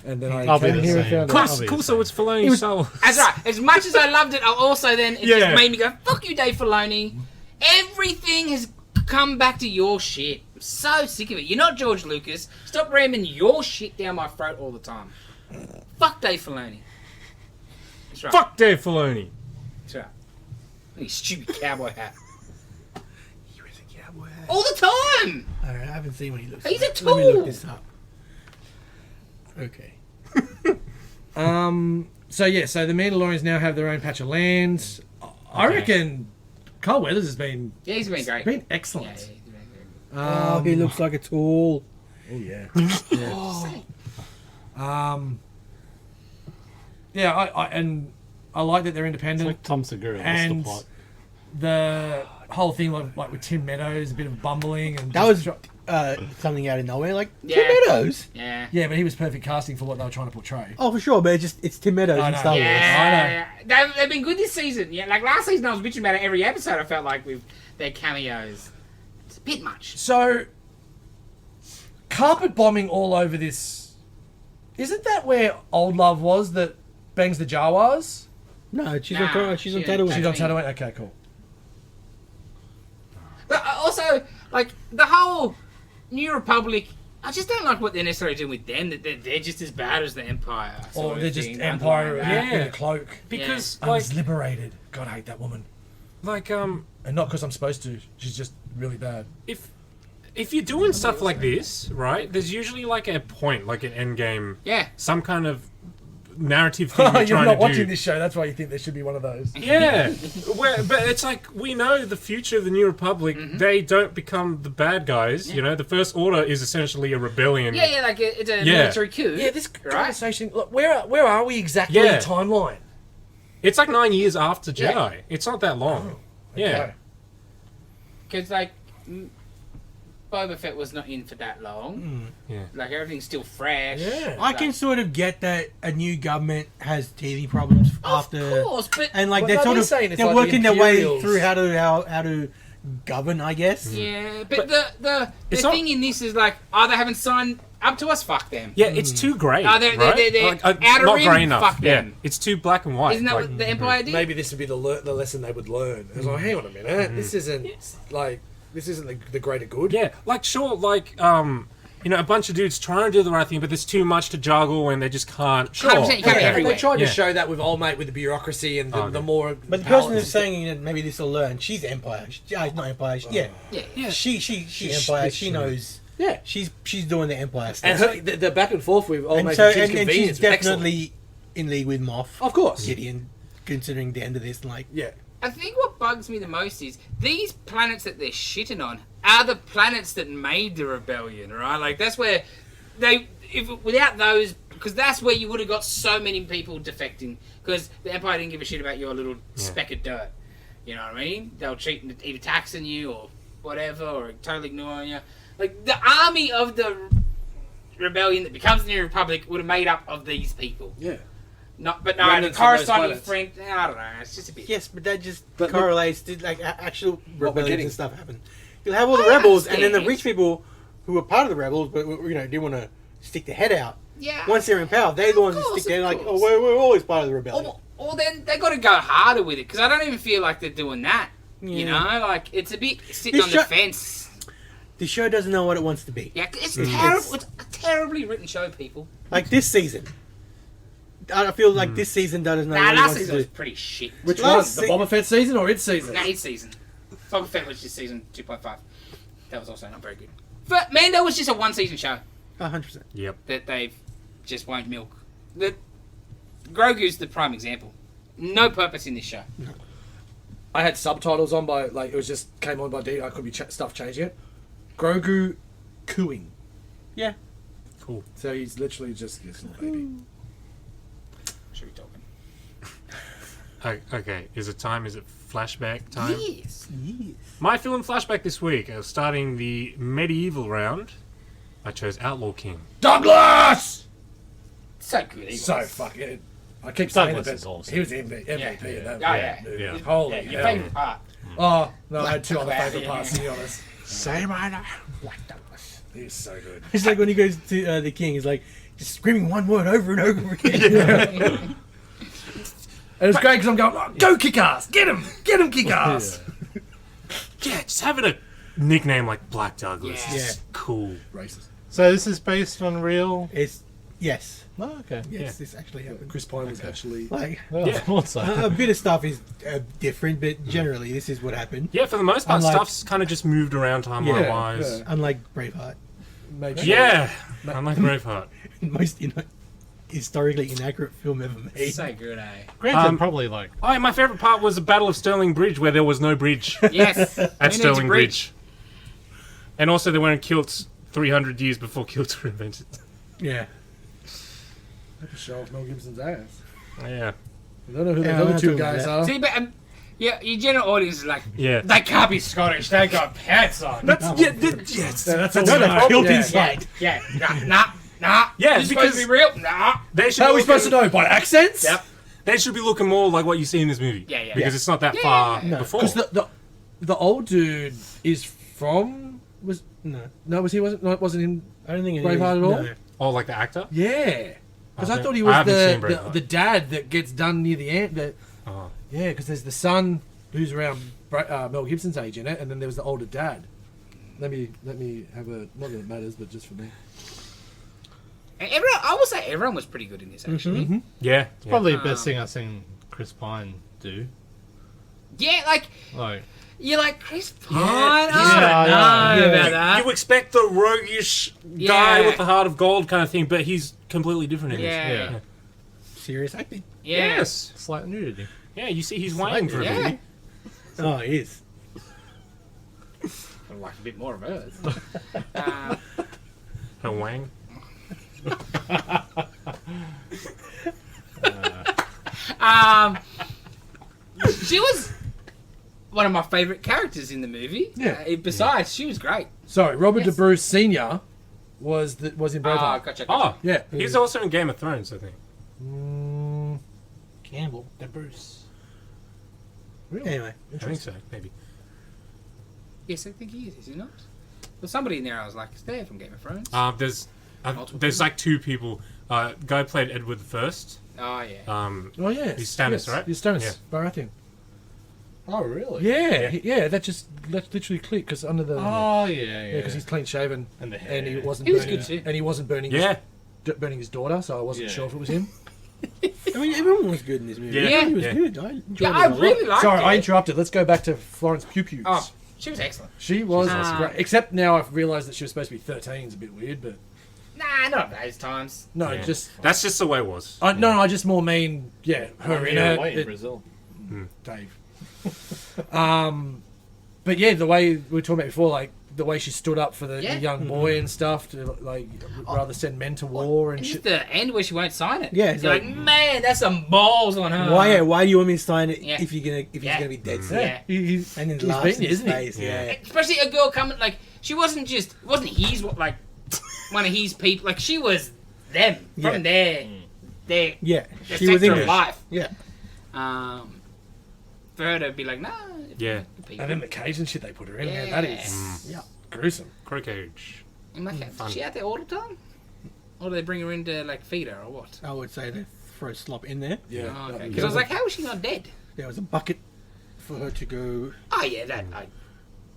And then I I'll be came the here and same. found Cool, out. I'll be cool. the So it's Filoni. was- So That's right. As much as I loved it, I also then it Yeah. just made me go, "Fuck you, Dave Filoni." Everything has come back to your shit. I'm so sick of it. You're not George Lucas. Stop ramming your shit down my throat all the time. Fuck Dave Filoni. That's right. fuck Dave Filoni. That's right. You stupid cowboy hat. He wears a cowboy hat. All the time. Alright, I haven't seen what he looks He's like. a Let me tool. look this up. Okay. So the Mandalorians now have their own patch of lands. I reckon Carl Weathers has been Yeah, he's been great. been excellent. Yeah, he's been very good. Oh, he looks like a tool. Oh yeah. I like that they're It's independent. like Tom Segura. What's the And plot? the whole thing like with Tim Meadows, a bit of bumbling and That was just- something out of nowhere. Like, Yeah. Tim Meadows? Yeah. yeah, but he was perfect casting for what they were trying to portray. Oh, for sure, but it's Tim Meadows I in know. Star Wars. Yeah, they've been good this season. Yeah, like last season I was bitching about it every episode. I felt like with their cameos, it's a bit much. So carpet bombing all over this. Isn't that where Old Love was that bangs the Jawas? No, she's Nah, on she Tatooine. ain't. She's on Tatooine. Okay, cool. But also, like the whole New Republic, I just don't like what they're necessarily doing with them. That they're just as bad as the Empire. Or sort of they're just thing, Empire something like that. in Yeah. a cloak. Because I was liberated. God, I hate that woman. And not because I'm supposed to. She's just really bad. if you're doing stuff like this, right? There's usually like a point, like an end game, Yeah. some kind of narrative thing You're you're trying not to watching do. this show. That's why you think there should be one of those. Yeah, but it's like we know the future of the New Republic. They don't become the bad guys. You know, the First Order is essentially a rebellion. Yeah, like it's a Yeah. military coup. Yeah, this right? conversation. Look, where are we exactly in Yeah. the timeline? It's like 9 years after Jedi. Yeah. It's not that long. Yeah. Okay. Because like Boba Fett was not in for that long. Yeah. Like everything's still fresh. Yeah. I can sort of get that a new government has teething problems after, Of course, but and like But they're no, sort they're of saying it's they're like working the their way Imperials. through how to govern, I guess. yeah, but the It's not- thing in this is like, they haven't signed up to us. Fuck them. Yeah, it's too grey. Oh, they're right? outer not rim, grey enough. fuck yeah, them. it's too black and white. Isn't that like- what the Empire did? Maybe this would be the lesson they would learn. It's like, hang on a minute, this isn't the greater good. Yeah, like sure, like you know, a bunch of dudes trying to do the right thing, but there's too much to juggle and they just can't. Sure, 100%, you can't be okay. everywhere. They tried to Yeah. show that with old mate with the bureaucracy and the, Okay. the more. But the person who's saying that maybe this will learn, she's Empire. Not Empire. Yeah, Yeah. Yeah. she Empire. She knows. Yeah. She's doing the Empire And stuff. the back and forth with old And mate so, Jim's and convenience she's was excellent. definitely in league with Moff. Of course. Gideon, considering the end of this, like, Yeah. I think what bugs me the most is these planets that they're shitting on are the planets that made the rebellion, right? Like that's where without those, because that's where you would have got so many people defecting, because the Empire didn't give a shit about your little speck of dirt. You know what I mean? They were cheating, either taxing you or whatever, or totally ignoring you. Like the army of the rebellion that becomes the New Republic would have made up of these people. Yeah. The Remnants of corresponding those friend. I don't know. It's just a bit. yes, but that just But correlates to like actual we're rebellions getting. and stuff happen. You'll have all the rebels, and then the understand. rich people who were part of the rebels, but didn't want to stick their head out. Yeah. Once they're in power, they're the ones who stick there like, oh, we're always part of the rebellion. Or then they got to go harder with it, because I don't even feel like they're doing that. You know, like it's a bit sitting This on the fence. The show doesn't know what it wants to be. Yeah, it's terrible. It's a terribly written show, people. Like this season, I feel like this season doesn't know Nah, what it last wants season to was do. pretty shit. Which Last one? se- The Boba Fett season or its season? Nah, it's season. Boba Fett was just season 2.5. That was also not very good. But Mando was just a one-season show 100%. Yep. that they just won't milk. Grogu's the prime example. No purpose in this show. I had subtitles on by, like, it was just came on by D. I could be stuff changing it. Grogu cooing. Yeah. Cool. So he's literally just this little baby. Should be talking. Okay, is it time? Is it flashback time? Yes. My film flashback this week, starting the medieval round, I chose Outlaw King. Douglas! So good. He So was. fucking. I keep saying Douglas it, is but awesome. he was MVP Yeah. in that. Oh, yeah. movie. Yeah. Holy Yeah, your hell. favourite part. Oh, no, I had two other Wow, favourite yeah. parts, to be honest. Say my name. Black Douglas. He's so good. It's like when he goes to the king, he's like just screaming one word over and over again. And it's great because I'm going, oh, go kick ass! Get him! Get him, kick ass! Yeah, just having a nickname like Black Douglas Yeah. is cool. Racist. So this is based on real. It's yes, Oh, okay. yes, this actually happened. Chris Pine was actually. Like Well, Yeah. also. a bit of stuff is different, but generally this is what happened. Yeah, for the most part, Unlike- stuff's kind of just moved around timeline-wise. yeah. Unlike Braveheart, Made sure- Yeah, unlike Braveheart. most historically inaccurate film ever made. So good, eh? Granted, probably like Oh, my favourite part was the Battle of Stirling Bridge, where there was no bridge Yes. at Stirling Bridge. And also, they weren't kilts 300 years before kilts were invented. Yeah. Had to show off Mel Gibson's ass. Yeah. I don't know who Yeah, the I'm other not two talking guys about are. See, but yeah, your general audience is like, Yeah. they can't be Scottish. They got pants on. Yes. That's No, no, built yeah. inside. Yeah, nah. Yeah, You're supposed because- to be real. Nah. They should How are be we supposed to looking- know? By accents? Yep. They should be looking more like what you see in this movie. Yeah, yeah. Because Yeah. it's not that Yeah, far yeah, yeah. before. Because the old dude is from wasn't in I don't think it Braveheart at all? No. Oh, like the actor? yeah. Because I Okay. thought he I was haven't seen Braveheart. the dad that gets done near the end. Oh. Yeah, because there's the son who's around Mel Gibson's age in it, and then there was the older dad. Let me have a not that it matters, but just for me. And everyone, I will say everyone was pretty good in this, actually. Yeah. probably the best thing I've seen Chris Pine do. Yeah, like, Like, you're like, Chris Pine? Yeah, I don't yeah, know yeah. about that. You expect the roguish guy Yeah. with the heart of gold kind of thing, but he's completely different in Yeah. this. yeah, Serious acting. Yeah. Yes. slight nudity. Yeah, you see he's whining for a Yeah. movie. Oh, it is. I'd like a bit more of hers. Her wang. She was one of my favourite characters in the movie. Yeah. Besides, she was great. Sorry, Robert Yes. De Bruce Senior was in Braveheart. Gotcha. Oh, Yeah. he's also in Game of Thrones, I think. Campbell, the Bruce. Really? Anyway, I think so, maybe. Yes, I think he is he not? There's somebody in there I was like, is there from Game of Thrones? There's like two people. Guy played Edward the First. Oh, yeah. Oh yeah, He's Stannis, right? He's Stannis, Yeah. Baratheon. Oh, really? Yeah, that just literally clicked because under the Oh, yeah. because he's clean shaven And the hair. and he wasn't He was burning, good too. and he wasn't burning Yeah. burning his daughter, so I wasn't Yeah. sure if it was him. I mean, everyone was good in this movie. Yeah. Everybody was Yeah. good. I enjoyed Yeah, it I a lot. really liked Sorry, it. I interrupted. Let's go back to Florence Pugh Pugh. Oh, She was excellent. She was awesome. great. Except now I've realised that she was supposed to be 13. It's a bit weird, but Nah, not those times. no, Yeah. just That's just the way it was. I just more mean her 1 in year her away in Brazil. Dave. But yeah, the way we were talking about before, like the way she stood up for the Yeah. young boy and stuff, to like rather send men to war and And shit. just the end where she won't sign it. Yeah, You're it's like, like- man, that's some balls on her. Why do you want me to sign it Yeah. if he's Yeah. gonna be dead? Yeah. soon? He's And then he's laughs beaten in you, his isn't he? face. Yeah. Especially a girl coming, like, she wasn't just, it wasn't his, like, one of his people. Like, she was them from their Yeah, their she was sector of English. life. Yeah, For her to be like, nah. Yeah. People. And then the cage and shit they put her in, man, that is yeah. gruesome. Crow cage. I'm like, Fun. is she out there all the time? Or do they bring her in to, like, feed her or what? I would say they throw slop in there. Yeah. Oh, okay. Because I was like, how is she not dead? There was a bucket for her to go. Oh, yeah,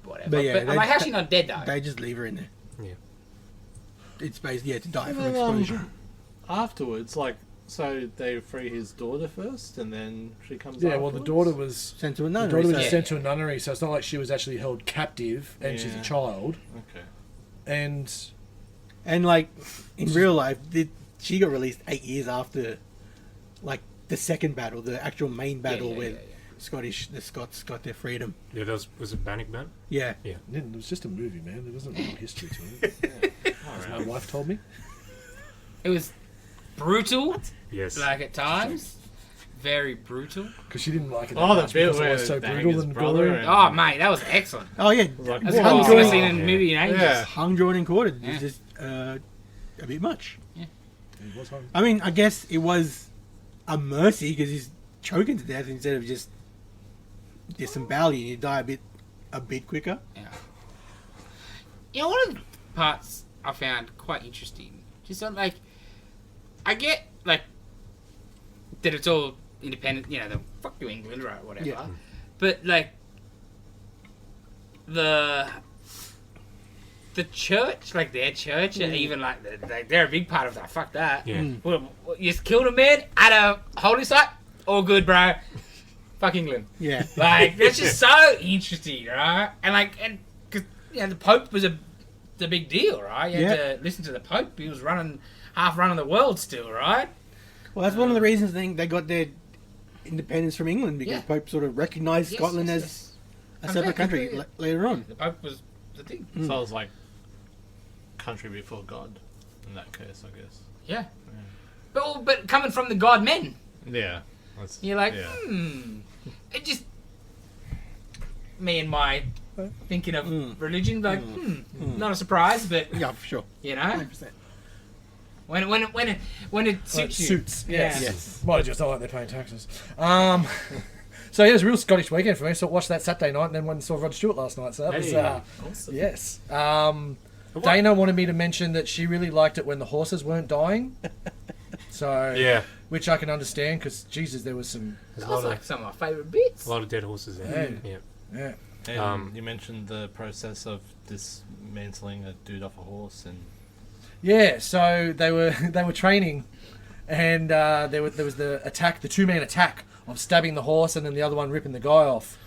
whatever. But yeah, I'm like, how's she not dead, though? They just leave her in there. Yeah. It's basically to die from And, exposure. afterwards, like, so they free his daughter first, and then she comes. Yeah, well, the afterwards? daughter was Sent to a the nunnery. daughter was so- sent to a nunnery, so it's not like she was actually held captive and she's a Yeah. child. Okay. And And like in real life, she got released 8 years after, like the second battle, the actual main battle yeah, where yeah. the Scots got their freedom. Yeah, was it Bannockburn? Yeah, it was just a movie, man. There wasn't real history to it. As my wife told me. It was brutal, Yes. like, at times. Very brutal. Because she didn't like it. Oh, that the much bit because it where was so they hang brutal his and brother gory. and- Oh, mate, that was excellent. Oh yeah, Like, That's Well, the coolest hung I've drawn- seen in a movie in ages. Yeah. hung, drawn, and quartered. Yeah. It's just a bit much. It was hung. I mean, I guess it was a mercy because he's choking to death instead of just disemboweling. You die a bit quicker. Yeah. You know, one of the parts I found quite interesting, just on, like, I get, like, that it's all independent, you know, the fuck you England, right, whatever. Yeah. But, like, the church, like their church, and even, like, they're a big part of that. Fuck that. Yeah. Well, you just killed a man at a holy site? All good, bro. Fuck England. Yeah. Like, that's just so interesting, right? And like, because the Pope was the big deal, right? You had to listen to the Pope. He was half running the world still, right? Well, that's one of the reasons they got their independence from England because Yeah. Pope sort of recognised Yes, Scotland yes, as yes. a separate country Yeah. later on. The Pope was the thing. So it was like country before God, in that case, I guess. Yeah. But coming from the God men, Yeah. That's, you're like, yeah. It just me and my thinking of religion, like, not a surprise, but Yeah, for sure. you know, 100%. when it suits you. Suits. Yes. Yes. Well, I just don't like they're paying taxes. So yeah, it was a real Scottish weekend for me. So I watched that Saturday night and then went and saw Rod Stewart last night. So that was Hey. Awesome. yes. Dana wanted me to mention that she really liked it when the horses weren't dying. So Yeah. which I can understand because Jesus, there was some There's That was like some of my favourite bits. a lot of dead horses there. Yeah. Yeah. yeah. And you mentioned the process of dismantling a dude off a horse, and Yeah, so they were training, and there was the attack, the 2-man attack of stabbing the horse and then the other one ripping the guy off.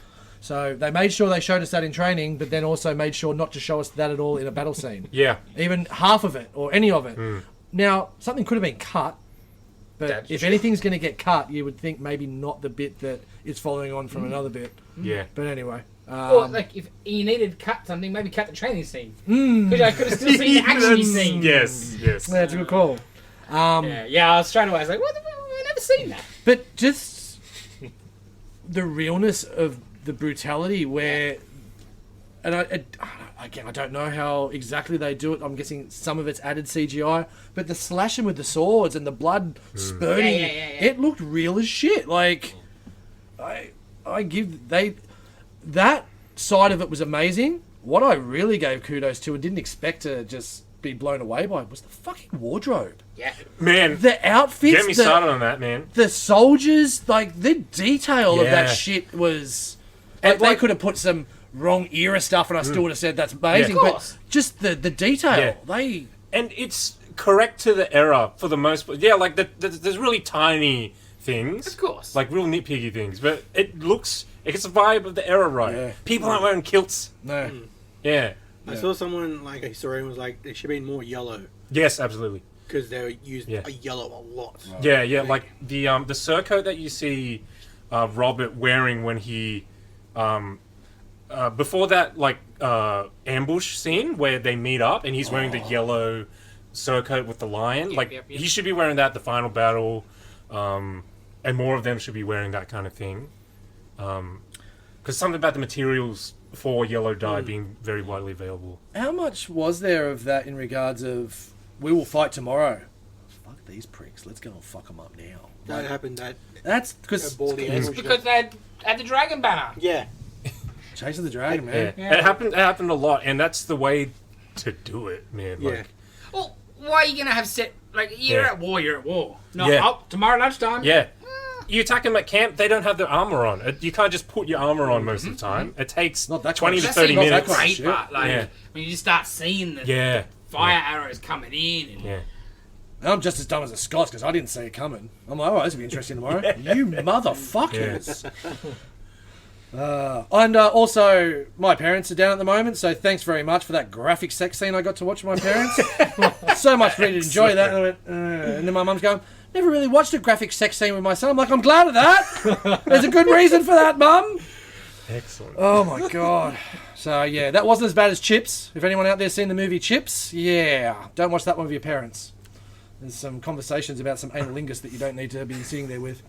So they made sure they showed us that in training, but then also made sure not to show us that at all in a battle scene, Yeah. even half of it or any of it. Now something could have been cut, but That's if true. anything's going to get cut, you would think maybe not the bit that is following on from another bit. Yeah. But anyway, Or like if you needed to cut something, maybe cut the training scene. Because I could have still seen the action scene. Yes. Yes. that's a good call. Yeah, I was straight away. I was like, what? We've never seen that. But just the realness of the brutality where... And again, I don't know how exactly they do it. I'm guessing some of it's added CGI. But the slashing with the swords and the blood spurting, Yeah. it looked real as shit. Like, I give... That side of it was amazing. What I really gave kudos to and didn't expect to just be blown away by was the fucking wardrobe. Yeah. Man. The outfits, Get me started on that, man. the soldiers, like the detail of Yeah. that shit was. Like, they could have put some wrong era stuff, and I still would have said that's amazing. Of but course. just the detail, Yeah. they. And it's correct to the era for the most part. Yeah, like there's really tiny things. Of course. Like real nitpicky things. But it looks It gets the vibe of the era right. Yeah. People aren't wearing kilts. No. Yeah. I saw someone, like a historian, was like, there should be more yellow. Yes, absolutely. Because they used Yeah. a yellow a lot. Yeah. Like the surcoat that you see Robert wearing when he before that ambush scene where they meet up and he's wearing the yellow surcoat with the lion. Yep. He should be wearing that at the final battle, and more of them should be wearing that kind of thing. Because something about the materials for yellow dye being very widely available. How much was there of that in regards of we will fight tomorrow? Fuck these pricks. Let's go and fuck them up now. That happened That's because baldy It's ambush. because they had the dragon banner. Yeah. chasing the dragon, man. Yeah. It happened a lot, and that's the way to do it, man. Yeah. Like, Well, why are you gonna have set like you're Yeah. at war? You're at war. No, Yeah. tomorrow lunchtime. yeah. You attack them at camp, they don't have their armor on. You can't just put your armor on most of the time. It takes Not that 20 close. to That's 30 the minutes. great Shit. part. Like Yeah. when you just start seeing the Yeah. fire arrows coming in. And, Yeah. And I'm just as dumb as a Scot because I didn't see it coming. I'm like, oh, this will be interesting tomorrow. You motherfuckers. And also, my parents are down at the moment, so thanks very much for that graphic sex scene I got to watch with my parents. So much for me to enjoy that. And, I went, and then my mum's going, never really watched a graphic sex scene with my son. I'm like, I'm glad of that. There's a good reason for that, Mum. Excellent. Oh my god. So yeah, that wasn't as bad as Chips. If anyone out there seen the movie Chips, yeah, don't watch that one with your parents. There's some conversations about some analingus that you don't need to be sitting there with.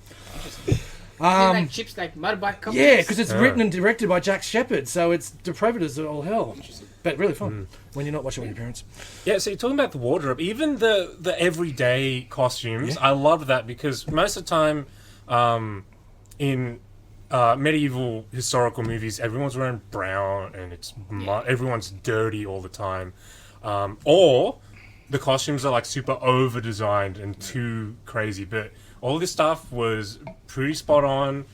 like chips, like motorbike companies. Yeah, because it's written and directed by Jack Shepard, so it's depraved as all hell. But really fun when you're not watching with your parents. Yeah, so you're talking about the wardrobe. Even the everyday costumes, I love that because most of the time in medieval historical movies, everyone's wearing brown and it's everyone's dirty all the time. Or the costumes are like super over-designed and too crazy. But all this stuff was pretty spot on.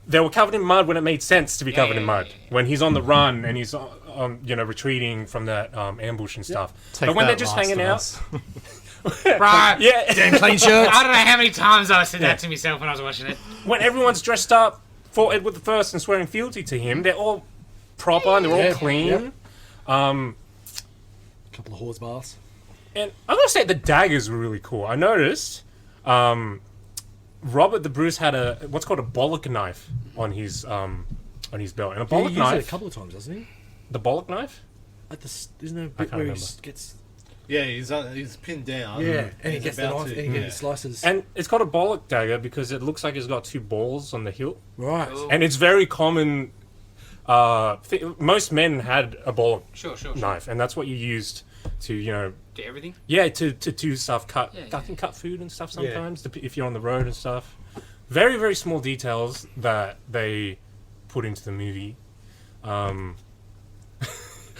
They were covered in mud when it made sense to be covered in mud. When he's on the run and he's retreating from that ambush and stuff. But when they're just hanging out, Right. yeah, Damn clean shirts. I don't know how many times I said that to myself when I was watching it. when everyone's dressed up for Edward the First and swearing fealty to him, they're all proper and they're all Yeah, clean. yeah. Couple of horse baths. And I'm gonna say the daggers were really cool. I noticed Robert the Bruce had what's called a bollock knife on his belt, and a He bollock used it knife. a couple of times, doesn't he? The bollock knife. At the isn't there a I bit can't where he remember. gets Yeah, he's pinned down. and he he's gets the about knife to- and he gets slices. And it's called a bollock dagger because it looks like it's got two balls on the hilt, Right. Cool. and it's very common. Most men had a bollock Sure. knife, and that's what you used to To everything. to do stuff. I can cut food and stuff sometimes if you're on the road and stuff. Very very small details that they put into the movie.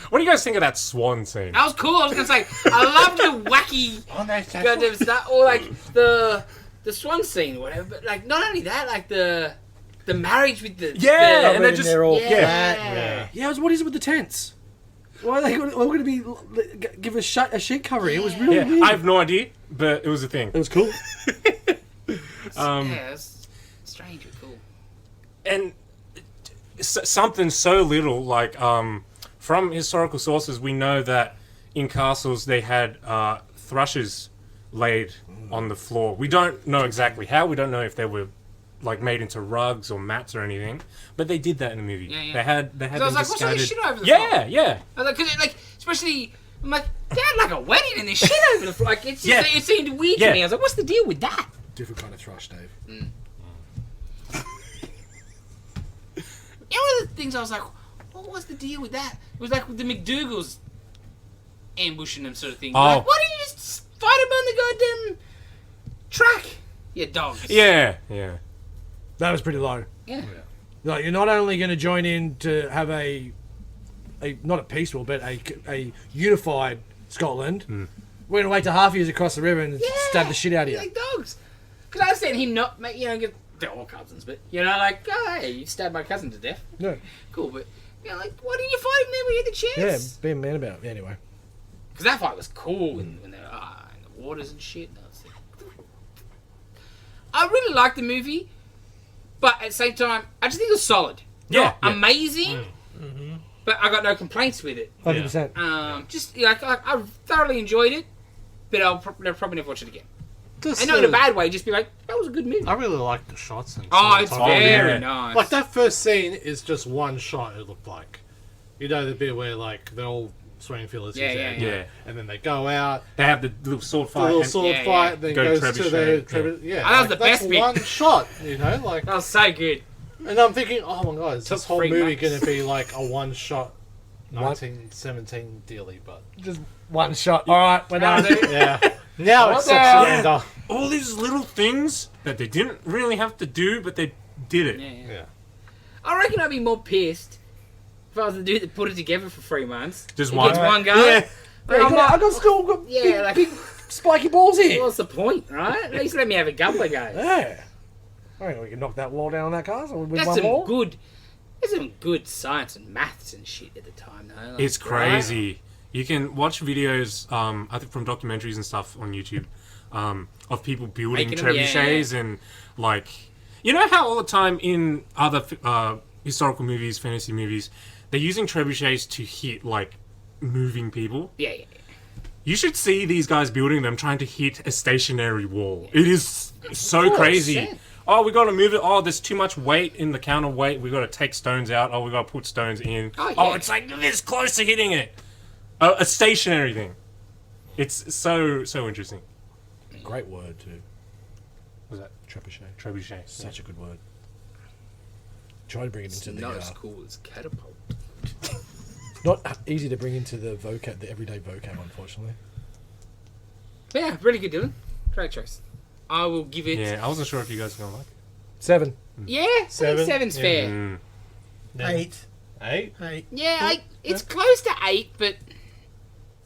What do you guys think of that swan scene? That was cool. I was gonna say I loved the wacky goddamn stuff, or like the swan scene or whatever. But like not only that, like the marriage with the Yeah, and And they're they're all yeah. flat. Yeah, what is it with the tents? Why are they all going to be give a sheet covering? It was really Yeah, weird. I have no idea, but it was a thing. It was cool. Yeah, it's strange but cool. And something so little like from historical sources we know that in castles they had thrushes laid on the floor. We don't know exactly how. We don't know if they were like made into rugs or mats or anything, but they did that in the movie. Yeah. They had I them was like, just what's all this scattered. shit over the floor? Yeah. I was like, 'cause it, like, especially, I'm like, they had like a wedding and there's shit over the floor. Like, it's just, it seemed weird Yeah. to me. I was like, what's the deal with that? Different kind of thrush, Dave. You know, one of the things I was like, what was the deal with that? It was like with the McDougalls ambushing them sort of thing. Oh. Like, why didn't you just fight them on the goddamn track? Yeah, dogs. Yeah. That was pretty low. Yeah. Like, you're not only going to join in to have a not a peaceful, but a unified Scotland. We're going to wait till half years across the river and stab the shit out of you. Like dogs. Because I understand him not, they're all cousins, but, like, oh, hey, you stabbed my cousin to death. No. Cool, but, like, why didn't you fight him there when you had the Yeah, chance? be a man about it. Anyway. Because that fight was cool when they were in the waters and shit. And I really liked the movie. But at the same time, I just think it was solid. Yeah, Not amazing, but I got no complaints with it. 100%. Just I thoroughly enjoyed it, but I'll probably never watch it again. Just And not in a bad way, just be like, that was a good movie. I really like the shots and Oh, it's cinematography. very yeah. nice. Like that first scene is just one shot. It looked like, you know, the bit where like they're all swinging feelers. yeah. And then they go out, They have the little sword the fight. little and- sword Yeah, fight, yeah. then Go goes to trebuchet, the yeah. trebuchet. Yeah, that was the that's best bit. one shot. You know, like, that was so good. and I'm thinking, oh my god, is this Took whole 3 movie months. going to be like a one shot 1917 dealy? But Just one shot. All right, we're done. yeah, now it's Yeah. September. all these little things that they didn't really have to do, but they did it. Yeah. I reckon I'd be more pissed if I was the dude that put it together for 3 months. Just It one. gets one go. Yeah. But I I'm got, like, still got Yeah, big, like- big spiky balls here. what's the point, right? At least let me have a couple of goes. Yeah. I reckon we can knock that wall down on that car so with That's one some more. good. There's some good science and maths and shit at the time, though. Like, It's crazy. You can watch videos, I think from documentaries and stuff on YouTube, of people building Making them, yeah, trebuchets and like, you know how all the time in other historical movies, fantasy movies, they're using trebuchets to hit like moving people. Yeah, yeah. You should see these guys building them, trying to hit a stationary wall. It is so crazy. yeah. Oh, we got to move it. Oh, there's too much weight in the counterweight. We got to take stones out. Oh, we got to put stones in. Oh, Oh, yeah. it's like this close to hitting it. A stationary thing. It's so interesting. Great word too. Was that Trebuchet. trebuchet? Such a good word. Try to bring it It's into not the. as cool as catapult. Not easy to bring into the vocab, the everyday vocab, unfortunately. But yeah, really good, Dylan. Great choice. I will give it. Yeah, I wasn't sure if you guys were gonna like it. 7. Yeah, I think 7's Yeah. fair. Mm. 8. 8. 8. Yeah, it's close to 8, but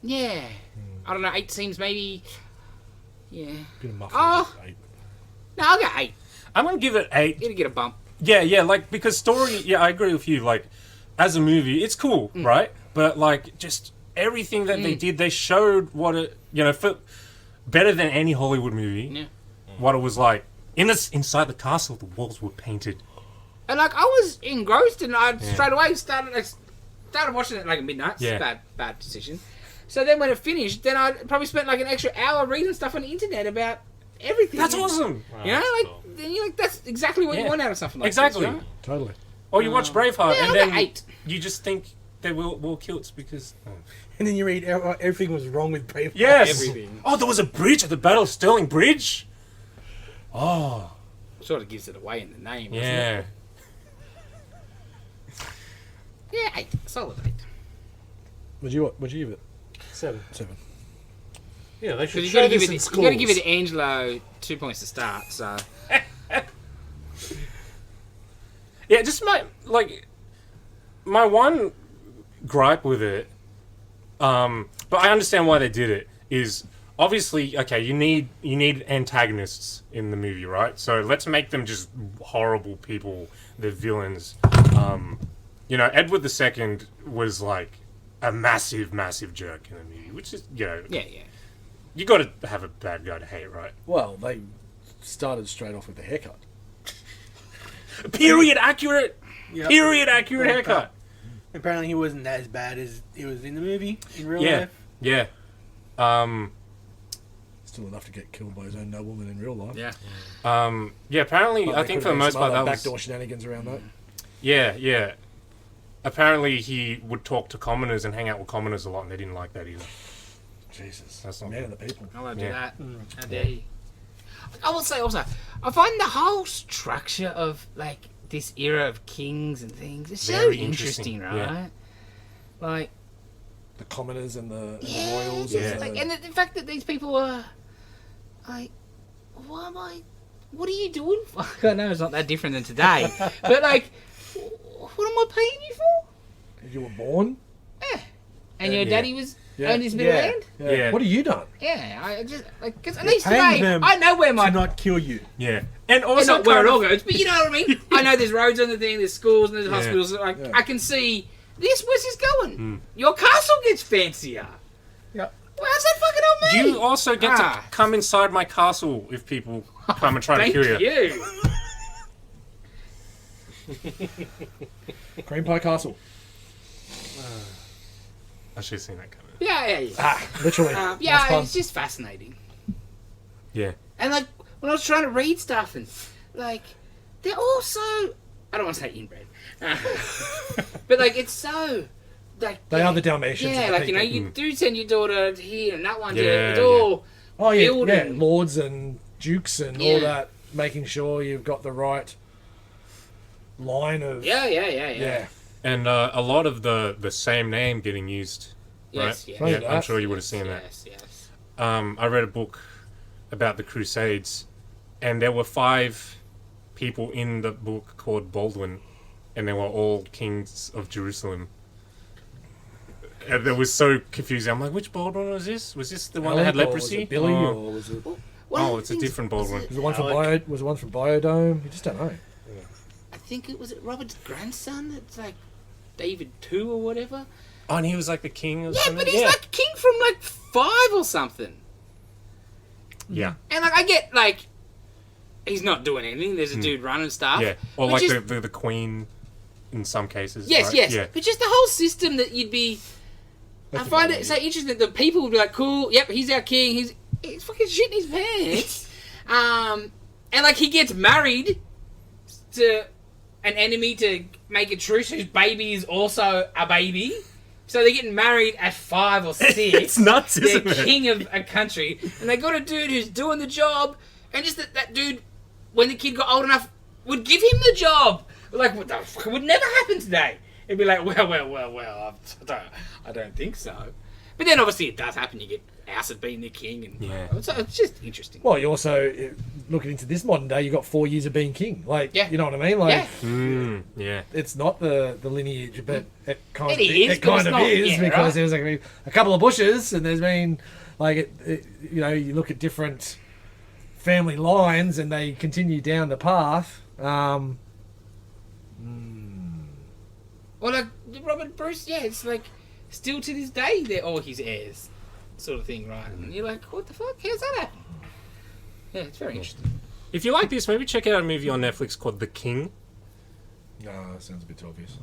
yeah, I don't know. 8 seems maybe. Yeah. Bit of muffin. Oh. 8. No, I'll go 8. I'm gonna give it 8. It'll get a bump. Yeah, like because story. Yeah, I agree with you. Like, as a movie, it's cool, right? But like, just everything that they did, they showed what it, for better than any Hollywood movie. Yeah. What it was like inside the castle. The walls were painted. And like, I was engrossed, and I straight away started watching it like at midnight. Yeah. Bad decision. So then when it finished, then I probably spent like an extra hour reading stuff on the internet about everything. That's awesome. You know, like, then you're like, that's exactly what you Yeah. want out of something like Exactly. this. Right? Totally. Or you watch Braveheart, Yeah, and I'll then go 8. you just think they will kilts because. And then you read everything was wrong with Braveheart. Yes. Everything. Oh, there was a bridge at the Battle of Stirling Bridge. Oh. Sort of gives it away in the name. doesn't Yeah. it? Yeah, 8. Solid 8. Would you give it? 7. 7. Yeah, they should Because show you this in got to schools. give it to Angelo 2 points to start. So Yeah, just my one gripe with it, but I understand why they did it, is obviously, okay, you need antagonists in the movie, right? So let's make them just horrible people, they're villains. Edward II was like a massive jerk in the movie, which is, yeah. you got to have a bad guy to hate, right? Well, they started straight off with the haircut. Period accurate! Yep. Period accurate haircut! Apparently, he wasn't as bad as he was in the movie in real Yeah, life. yeah. Still enough to get killed by his own nobleman in real life. Yeah. Yeah, apparently, But I they think could for the have most some part other that was... backdoor shenanigans around that. Yeah. Apparently he would talk to commoners and hang out with commoners a lot, and they didn't like that either. Jesus, That's not man good. of the people. I won't Yeah. do that. How dare you? I will say also, I find the whole structure of like this era of kings and things is so Very interesting, interesting, right? yeah. Like, The commoners and the yeah, royals. just And, like, the, and the fact that these people are like, what are you doing? I know it's not that different than today, but like, what am I paying you for? you were born. And your Yeah. daddy was Yeah. owned his bit of land. Yeah. What have you done? Yeah, I just like because at You're least paying today them I know where my To not kill you. Yeah. And and also not where it kind all of- goes, but you know what I mean. I know there's roads on the thing, there's schools and there's Yeah. hospitals. Like Yeah. I can see this. Where's this going? Your castle gets fancier. Yep. Well, how's that fucking help me? You also get Ah. to come inside my castle if people come and try to Thank kill you. you. Cream Pie Castle. I should have seen that coming. Yeah. Literally. Yeah, That's fun. it's just fascinating. Yeah. And like when I was trying to read stuff, and like they're all so, I don't want to say inbred, but like it's so like They are the Dalmatians. yeah, of the like you know people. you do send your daughter here and that one to Yeah, it's all Oh yeah, building. lords and dukes and Yeah. all that, making sure you've got the right line of yeah. And a lot of the same name getting used. Yes, right? yes. Yeah, I'm sure you would have seen that. Yes. I read a book about the Crusades, and there were 5 people in the book called Baldwin, and they were all kings of Jerusalem. And it was so confusing. I'm like, which Baldwin was this? Was this the one that had Alec, or was leprosy? it Billy, Oh. or was it? Oh, it's a different Baldwin. Was it one from Alec. Was it one from Biodome? You just don't know. I think it was Robert's grandson. That's like David II or whatever. Oh, and he was like the king or Yeah, something? but he's like king from like 5 or something. Yeah. And like I get like he's not doing anything. There's a dude running stuff. Yeah. Or But like just- the queen in some cases. Yes, right? yes. Yeah. But just the whole system that you'd be. I find it so interesting that the people would be like, "Cool, yep, he's our king. He's fucking shitting his pants." And like he gets married to an enemy to make a truce whose baby is also a baby. So they're getting married at 5 or 6. It's nuts, They're isn't it? king of a country, and they got a dude who's doing the job, and just that dude, when the kid got old enough, would give him the job. Like, what the fuck would never happen today. It'd be like, well, I don't think so. But then obviously it does happen. You get ousted being the king, and Yeah. so it's just interesting. Well, you also looking into this modern day. You got 4 years of being king. Like, Yeah. you know what I mean? Like, Yeah. Yeah. it's not the lineage, but it kind It of is, it but kind it's of not- is yeah, because right? there was like a couple of bushes, and there's been like you know, you look at different family lines, and they continue down the path. Well, like Robert Bruce, yeah, it's like still to this day they're all his heirs, sort of thing, right? And you're like, what the fuck? How's that happen? Yeah, it's very interesting. If you like this, maybe check out a movie on Netflix called The King. No, that sounds a bit too obvious.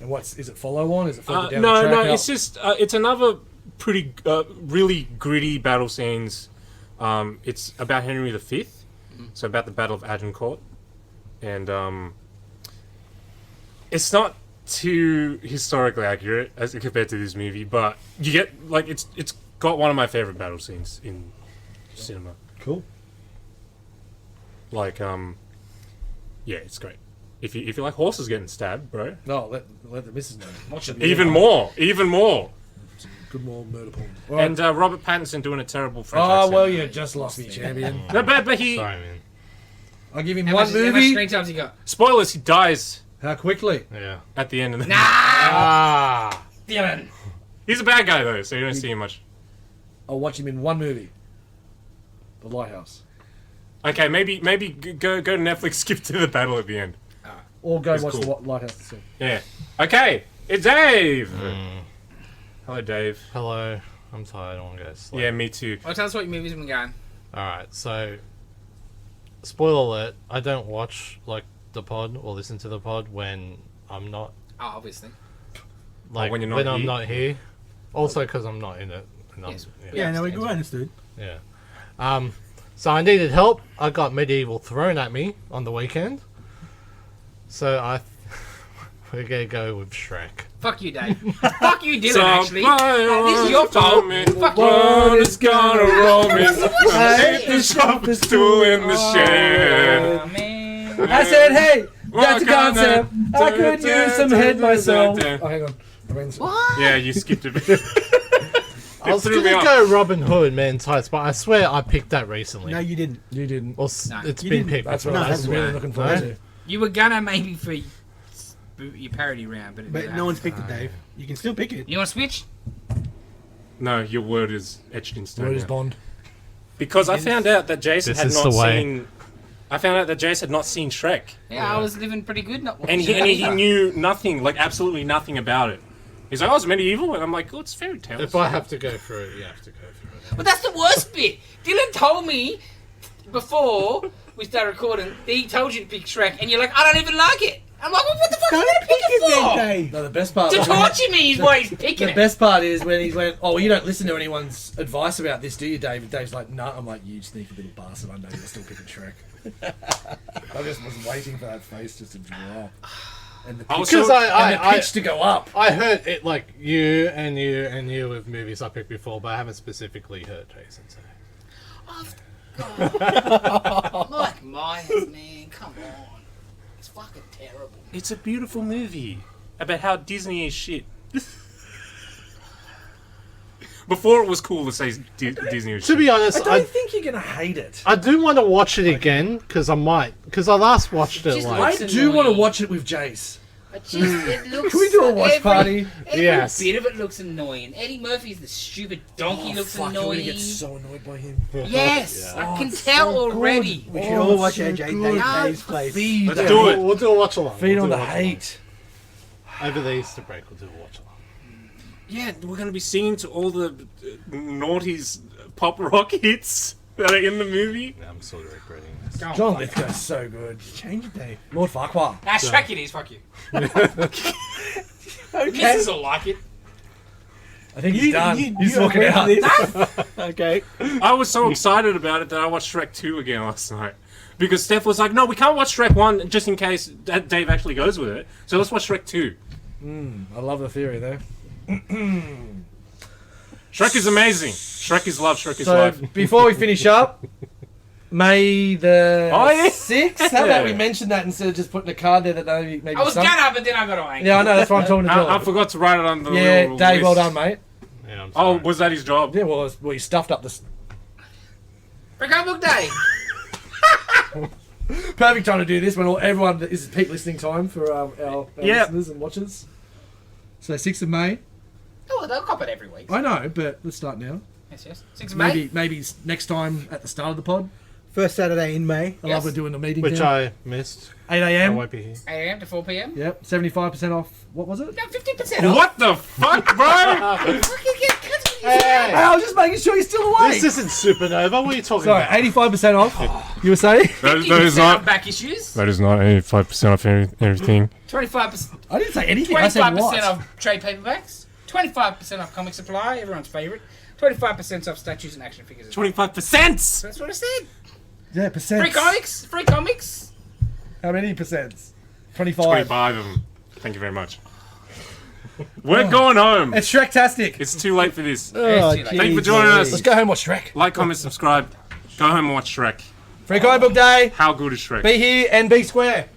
And is it follow on? Is it further down No, the track? it's just it's another pretty really gritty battle scenes. It's about Henry V, so about the Battle of Agincourt, and it's not too historically accurate as compared to this movie, but you get like it's got one of my favorite battle scenes in cinema. Cool. Like yeah, it's great. If you like horses getting stabbed, bro, No, let the missus know. Watch it. even more. Good more murder porn. And Robert Pattinson doing a terrible French Oh accent. well, you just lost me, champion. No, but he Sorry, man. I'll give him How one much movie. screen times you got? spoilers. He dies How quickly? Yeah. at the end of the. Ah. Dylan. He's a bad guy though, so you don't see him much. I'll watch him in one movie. The Lighthouse. Okay, maybe go to Netflix, skip to the battle at the end. Or go It's watch cool. the Lighthouse. To see. Yeah. Okay, it's Dave. Hello, Dave. Hello. I'm tired. I want to go to sleep. Yeah, me too. Well, tell us what your movies have been going. Alright, so spoiler alert, I don't watch like the pod or listen to the pod when I'm not Oh, obviously. like when you're not when I'm here? not here. Also because I'm not in it. And I'm- Yes. Yeah, no, we understood. Yeah. So I needed help. I got medieval thrown at me on the weekend. So we're gonna go with Shrek. Fuck you, Dave. Fuck you, Dylan, actually. Somebody This is your fault. told me Fuck you. one is gonna roll me. I hate the sharpest tool in the shed. Oh, man. I said, hey, that's a What concept. kind I of- could use some head myself. Oh, hang on. What? Yeah, you skipped a bit. I was threw me gonna off. go Robin Hood, Man in Tights, but I swear I picked that recently. No, you didn't. You didn't. Or No. it's You been didn't. picked. That's before. what I was that's really right. looking forward to. You were gonna maybe for your parody round, but it But didn't no one's happen. picked it, Dave. You can still pick it. You want to switch? No, your word is etched in stone. Word is now. Bond. Because I found out that Jason This had is not the way. seen. I found out that Jason had not seen Shrek, Yeah, I was living pretty good. Not and watching it he either. knew nothing, like absolutely nothing about it. He's like, "Oh, it's medieval," and I'm like, "Oh, it's fairy tales." If I have to go through it, you have to go through it. But that's the worst bit. Dylan told me before we started recording, he told you to pick Shrek, and you're like, I don't even like it. I'm like, well, what the fuck are you gonna pick it for? Dave. No, the best part. To torture me is why he's picking The it. best part is when he went, oh, well, you don't listen to anyone's advice about this, do you, Dave? And Dave's like, no. I'm like, you sneaky little bastard. I know you're still picking Shrek. I just was waiting for that face just to drop. And the pitch, Because and the pitch to go up. I heard it like you with movies I picked before, but I haven't specifically heard Jason say. Mike Myers, man, come on. It's fucking terrible. It's a beautiful movie about how Disney is shit. Before it was cool to say Disney is To shit. be honest, I don't think you're going to hate it. I do want to watch it again because I might. Because I last watched it Just like. I do want to watch it with Jace. It looks, Can we do a watch party? Every Yes. bit of it looks annoying. Eddie Murphy's the stupid donkey looks Fuck, you're going annoying. to get so annoyed by him. Yes, I can tell already. We should all watch so AJ good. Dave's place. Feed, Let's do it. We'll do a watch along. feed We'll on do the a watch along. hate. Over the Easter break, we'll do a watch along. Yeah, we're going to be singing to all the naughties pop rock hits that are in the movie. I'm sort of regretting this. John Lithgow's so good. Change it, Dave. Lord Farquhar. Nah, Shrek it is, fuck you. Mrs. will like it. I think he's done. He's you walking agree out. to this? Okay. I was so excited about it that I watched Shrek 2 again last night. Because Steph was like, no, we can't watch Shrek 1 just in case Dave actually goes with it. So let's watch Shrek 2. I love the theory there. Shrek is amazing. Shrek is love. Shrek is So life. before we finish up, May the Oh, yeah. 6th. How about we mention that instead of just putting a card there that maybe I was some... gonna, but then I got angry. Yeah, I know. That's why I'm talking to I Dylan. forgot to write it on the Yeah, little Dave, well list. done, mate. Yeah, I'm Oh, sorry. was that his job? Yeah, well, you stuffed up this. For comic book day. Perfect time to do this when everyone is peak listening time for our Yep. listeners and watchers. So 6th of May. Oh, they'll cop it every week. I know, but let's start now. Yes, yes. 6 of May. Maybe next time at the start of the pod. First Saturday in May. I Yes. love we're doing the meeting Which now. I missed. 8 I a.m. won't be here. 8 a.m. to 4 p.m. Yep, 75% off. What was it? No, 50% off. What the fuck, bro? Fucking get cut. Hey, I was just making sure you're still awake. This isn't Supernova. What are you talking Sorry, about? 85% off. You were saying? that 50% is not. off back issues. That is not 85% off everything. 25%. I didn't say anything. I said 25% what? off trade paperbacks. 25% off comic supply, everyone's favourite. 25% off statues and action figures. 25%. That's what I said. Yeah, percent. Free comics. Free comics. How many percents? 25. 25 of them. Thank you very much. We're going home. It's Shrek-tastic. It's too late for this. Oh, Thank you for joining us. Let's go home and watch Shrek. Like, comment, subscribe. Go home and watch Shrek. Free comic book day. How good is Shrek? Be here and be square.